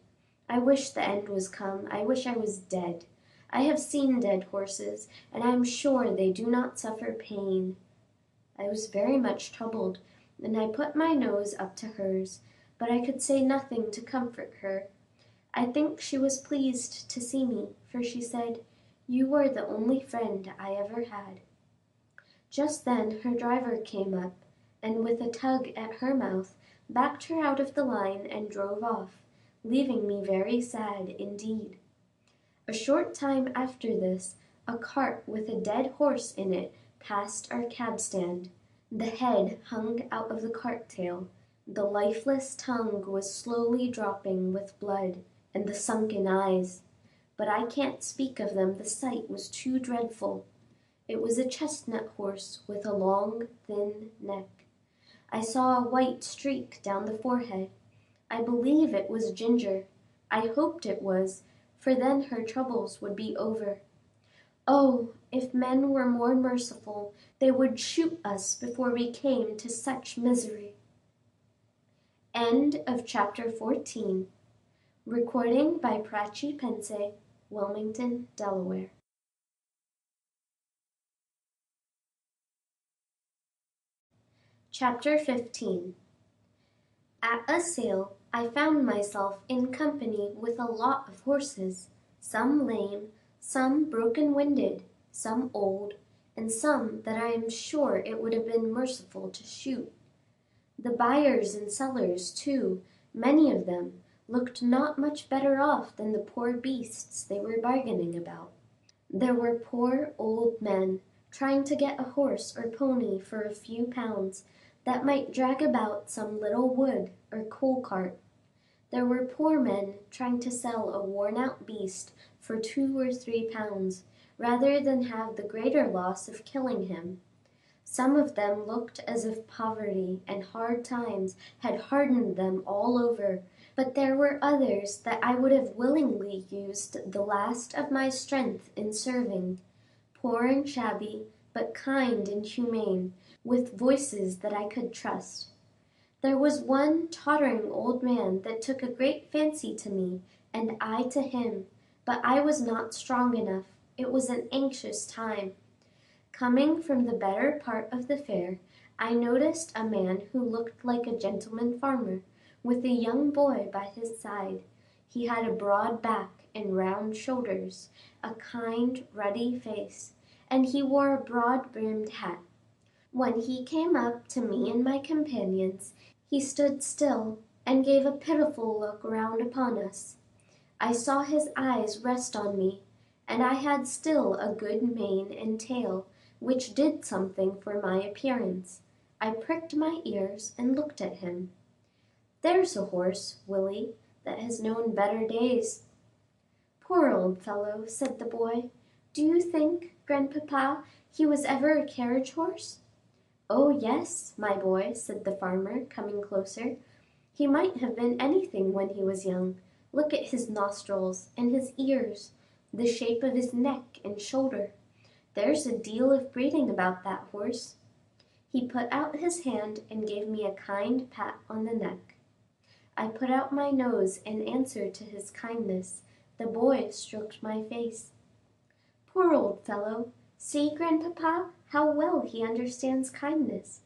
I wish the end was come. I wish I was dead. I have seen dead horses, and I am sure they do not suffer pain." I was very much troubled, and I put my nose up to hers, but I could say nothing to comfort her. I think she was pleased to see me, for she said, "You were the only friend I ever had." Just then her driver came up, and with a tug at her mouth, backed her out of the line and drove off, leaving me very sad indeed. A short time after this, a cart with a dead horse in it passed our cab stand. The head hung out of the cart tail, the lifeless tongue was slowly dropping with blood, and the sunken eyes. But I can't speak of them, the sight was too dreadful. It was a chestnut horse with a long, thin neck. I saw a white streak down the forehead. I believe it was Ginger. I hoped it was, for then her troubles would be over. Oh, if men were more merciful, they would shoot us before we came to such misery. End of chapter 14. Recording by Prachi Pense, Wilmington, Delaware. Chapter 15. At a sale, I found myself in company with a lot of horses, some lame, some broken-winded, some old, and some that I am sure it would have been merciful to shoot. The buyers and sellers, too, many of them, looked not much better off than the poor beasts they were bargaining about. There were poor old men trying to get a horse or pony for a few pounds that might drag about some little wood or coal cart. There were poor men trying to sell a worn-out beast for 2 or 3 pounds, rather than have the greater loss of killing him. Some of them looked as if poverty and hard times had hardened them all over, but there were others that I would have willingly used the last of my strength in serving, poor and shabby, but kind and humane, with voices that I could trust. There was one tottering old man that took a great fancy to me, and I to him, but I was not strong enough. It was an anxious time. Coming from the better part of the fair, I noticed a man who looked like a gentleman farmer, with a young boy by his side. He had a broad back and round shoulders, a kind, ruddy face, and he wore a broad-brimmed hat. When he came up to me and my companions, he stood still and gave a pitiful look round upon us. I saw his eyes rest on me, and I had still a good mane and tail, which did something for my appearance. I pricked my ears and looked at him. "There's a horse, Willie, that has known better days." "Poor old fellow," said the boy. "Do you think, grandpapa, he was ever a carriage horse?" "Oh, yes, my boy," said the farmer, coming closer. "He might have been anything when he was young. Look at his nostrils and his ears, the shape of his neck and shoulder. There's a deal of breeding about that horse." He put out his hand and gave me a kind pat on the neck. I put out my nose in answer to his kindness. The boy stroked my face. "Poor old fellow! See, grandpapa, how well he understands kindness.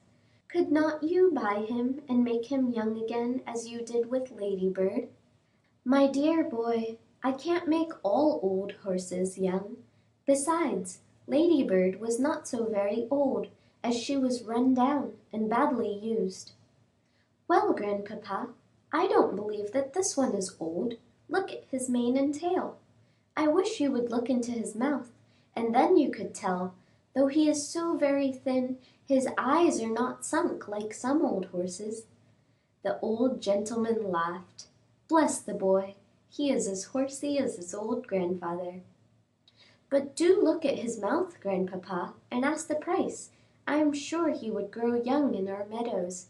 Could not you buy him and make him young again as you did with Ladybird?" "My dear boy, I can't make all old horses young. Besides, Ladybird was not so very old, as she was run down and badly used." "Well, grandpapa, I don't believe that this one is old. Look at his mane and tail. I wish you would look into his mouth, and then you could tell. Though he is so very thin, his eyes are not sunk like some old horses." The old gentleman laughed. Bless the boy! He is as horsey as his old grandfather. "But do look at his mouth, grandpapa, and ask the price. I am sure he would grow young in our meadows."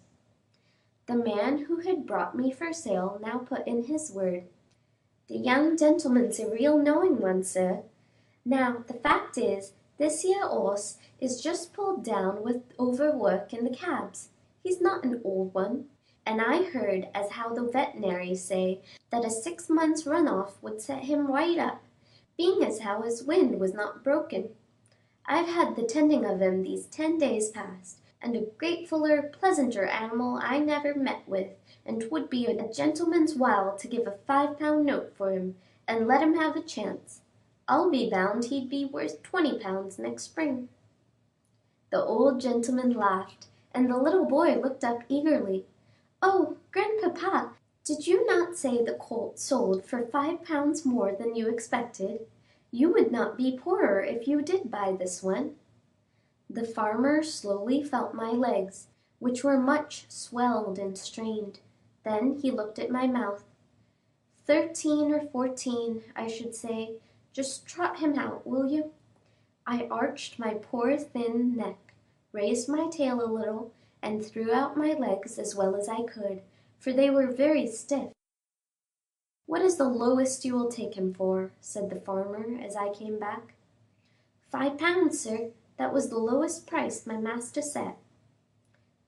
The man who had brought me for sale now put in his word. "The young gentleman's a real knowing one, sir. Now, the fact is, this here 'orse is just pulled down with overwork in the cabs. He's not an old one, and I heard as how the veterinaries say that a 6 months' run off would set him right up, being as how his wind was not broken. I've had the tending of him these 10 days past, and a gratefuller, pleasanter animal I never met with, and 'twould be a gentleman's while to give a £5 note for him, and let him have a chance. I'll be bound he'd be worth £20 next spring." The old gentleman laughed, and the little boy looked up eagerly. "Oh, grandpapa, did you not say the colt sold for £5 more than you expected? You would not be poorer if you did buy this one." The farmer slowly felt my legs, which were much swelled and strained. Then he looked at my mouth. 13 or 14, I should say. Just trot him out, will you?" I arched my poor thin neck, raised my tail a little, and threw out my legs as well as I could, for they were very stiff. "What is the lowest you will take him for?" said the farmer as I came back. "£5, sir. That was the lowest price my master set."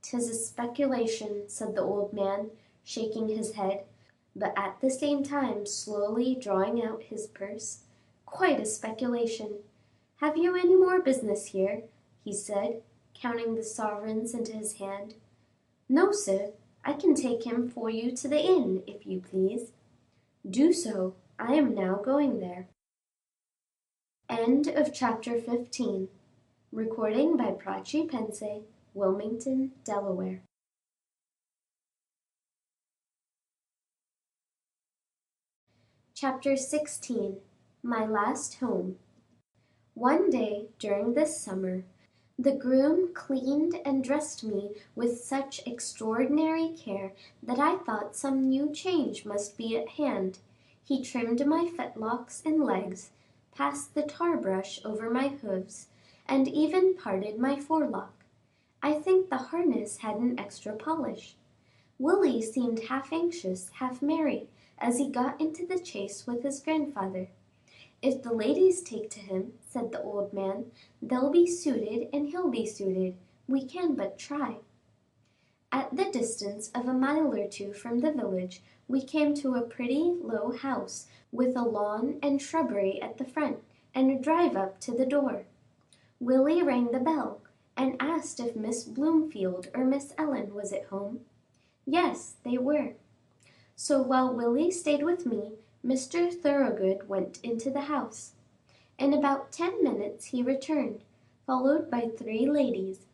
"'Tis a speculation," said the old man, shaking his head, but at the same time slowly drawing out his purse. "Quite a speculation. Have you any more business here?" he said, counting the sovereigns into his hand. "No, sir. I can take him for you to the inn, if you please." "Do so. I am now going there." End of chapter 15. Recording by Prachi Pense, Wilmington, Delaware. Chapter 16. My Last Home. One day during this summer, the groom cleaned and dressed me with such extraordinary care that I thought some new change must be at hand. He trimmed my fetlocks and legs, passed the tar brush over my hoofs, and even parted my forelock. I think the harness had an extra polish. Willie seemed half anxious, half merry, as he got into the chaise with his grandfather. "If the ladies take to him," said the old man, "they'll be suited and he'll be suited. We can but try." At the distance of a mile or two from the village, we came to a pretty low house with a lawn and shrubbery at the front, and a drive up to the door. Willie rang the bell, and asked if Miss Bloomfield or Miss Ellen was at home. Yes, they were. So while Willie stayed with me, Mr. Thoroughgood went into the house. In about 10 minutes he returned, followed by 3 ladies.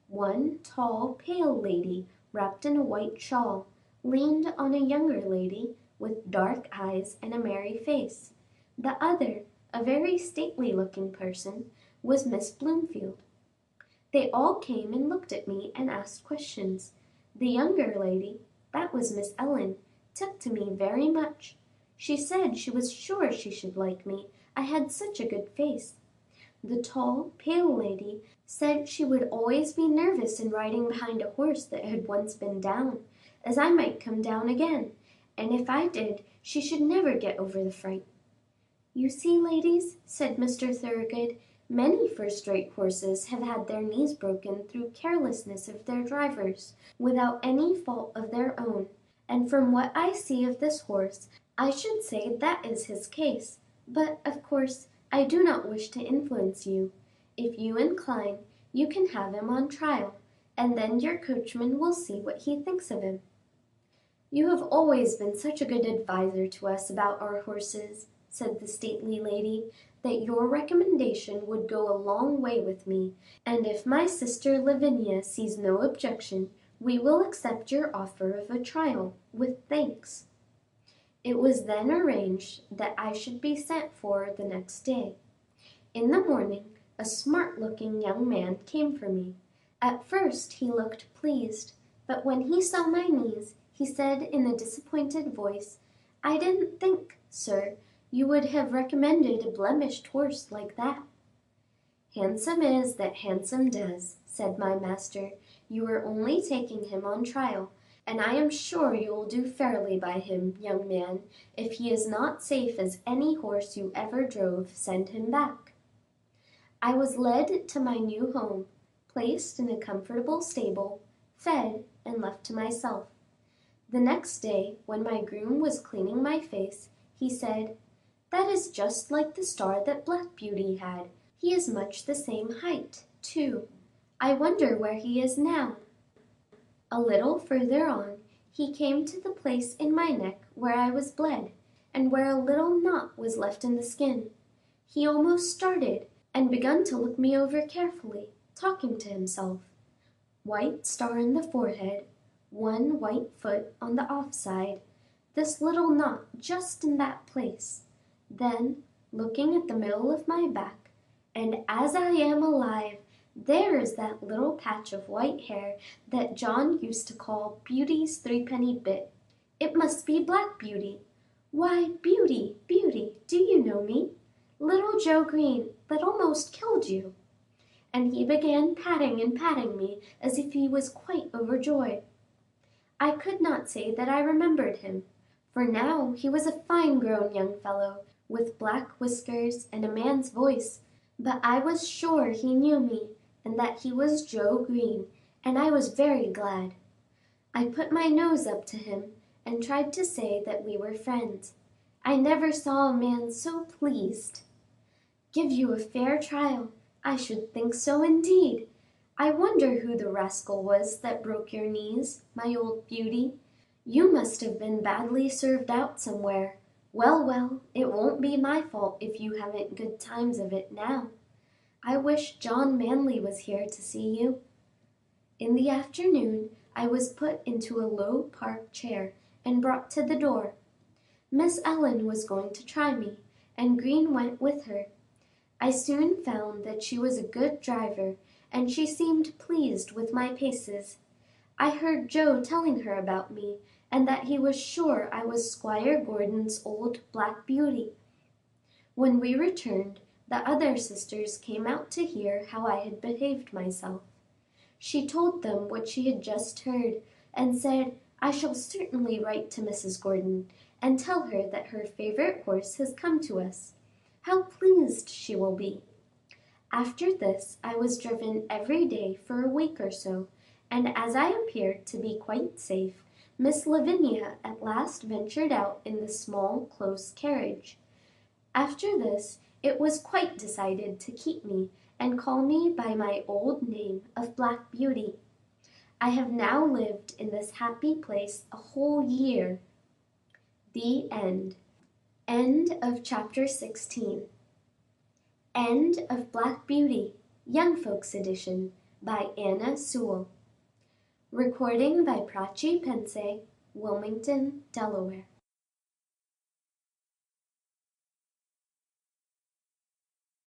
One tall, pale lady, wrapped in a white shawl, leaned on a younger lady with dark eyes and a merry face. The other, a very stately-looking person, was Miss Bloomfield. They all came and looked at me and asked questions. The younger lady, that was Miss Ellen, took to me very much. She said she was sure she should like me, I had such a good face. The tall, pale lady said she would always be nervous in riding behind a horse that had once been down, as I might come down again, and if I did, she should never get over the fright. "You see, ladies," said Mr. Thoroughgood, "many first-rate horses have had their knees broken through carelessness of their drivers, without any fault of their own, and from what I see of this horse, I should say that is his case. But, of course, I do not wish to influence you. If you incline, you can have him on trial, and then your coachman will see what he thinks of him." "You have always been such a good adviser to us about our horses," said the stately lady, "that your recommendation would go a long way with me, and if my sister Lavinia sees no objection, we will accept your offer of a trial, with thanks." It was then arranged that I should be sent for the next day. In the morning a smart-looking young man came for me. At first he looked pleased, but when he saw my knees, he said in a disappointed voice, "I didn't think, sir, you would have recommended a blemished horse like that." "Handsome is that handsome does," said my master. "You are only taking him on trial, and I am sure you will do fairly by him, young man. If he is not safe as any horse you ever drove, send him back." I was led to my new home, placed in a comfortable stable, fed, and left to myself. The next day, when my groom was cleaning my face, he said, "That is just like the star that Black Beauty had. He is much the same height, too. I wonder where he is now." A little further on, he came to the place in my neck where I was bled, and where a little knot was left in the skin. He almost started, and begun to look me over carefully, talking to himself. White star in the forehead, one white foot on the off side, this little knot just in that place. Then, looking at the middle of my back, and as I am alive, there is that little patch of white hair that John used to call Beauty's threepenny bit. It must be Black Beauty. "Why, Beauty, Beauty, do you know me? Little Joe Green, that almost killed you." And he began patting and patting me as if he was quite overjoyed. I could not say that I remembered him, for now he was a fine grown young fellow, with black whiskers and a man's voice, but I was sure he knew me, and that he was Joe Green, and I was very glad. I put my nose up to him, and tried to say that we were friends. I never saw a man so pleased. "Give you a fair trial? I should think so indeed. I wonder who the rascal was that broke your knees, my old Beauty. You must have been badly served out somewhere. Well, well, it won't be my fault if you haven't good times of it now. I wish John Manley was here to see you." In the afternoon I was put into a low park chair and brought to the door. Miss Ellen was going to try me, and Green went with her. I soon found that she was a good driver, and she seemed pleased with my paces. I heard Joe telling her about me, and that he was sure I was Squire Gordon's old Black Beauty. When we returned, the other sisters came out to hear how I had behaved myself. She told them what she had just heard, and said, "I shall certainly write to Mrs. Gordon, and tell her that her favorite horse has come to us. How pleased she will be." After this I was driven every day for a week or so, and as I appeared to be quite safe, Miss Lavinia at last ventured out in the small close carriage. After this it was quite decided to keep me and call me by my old name of Black Beauty. I have now lived in this happy place a whole year. The End. End of chapter 16. End of Black Beauty, Young Folks Edition, by Anna Sewell. Recording by Prachi Pense, Wilmington, Delaware.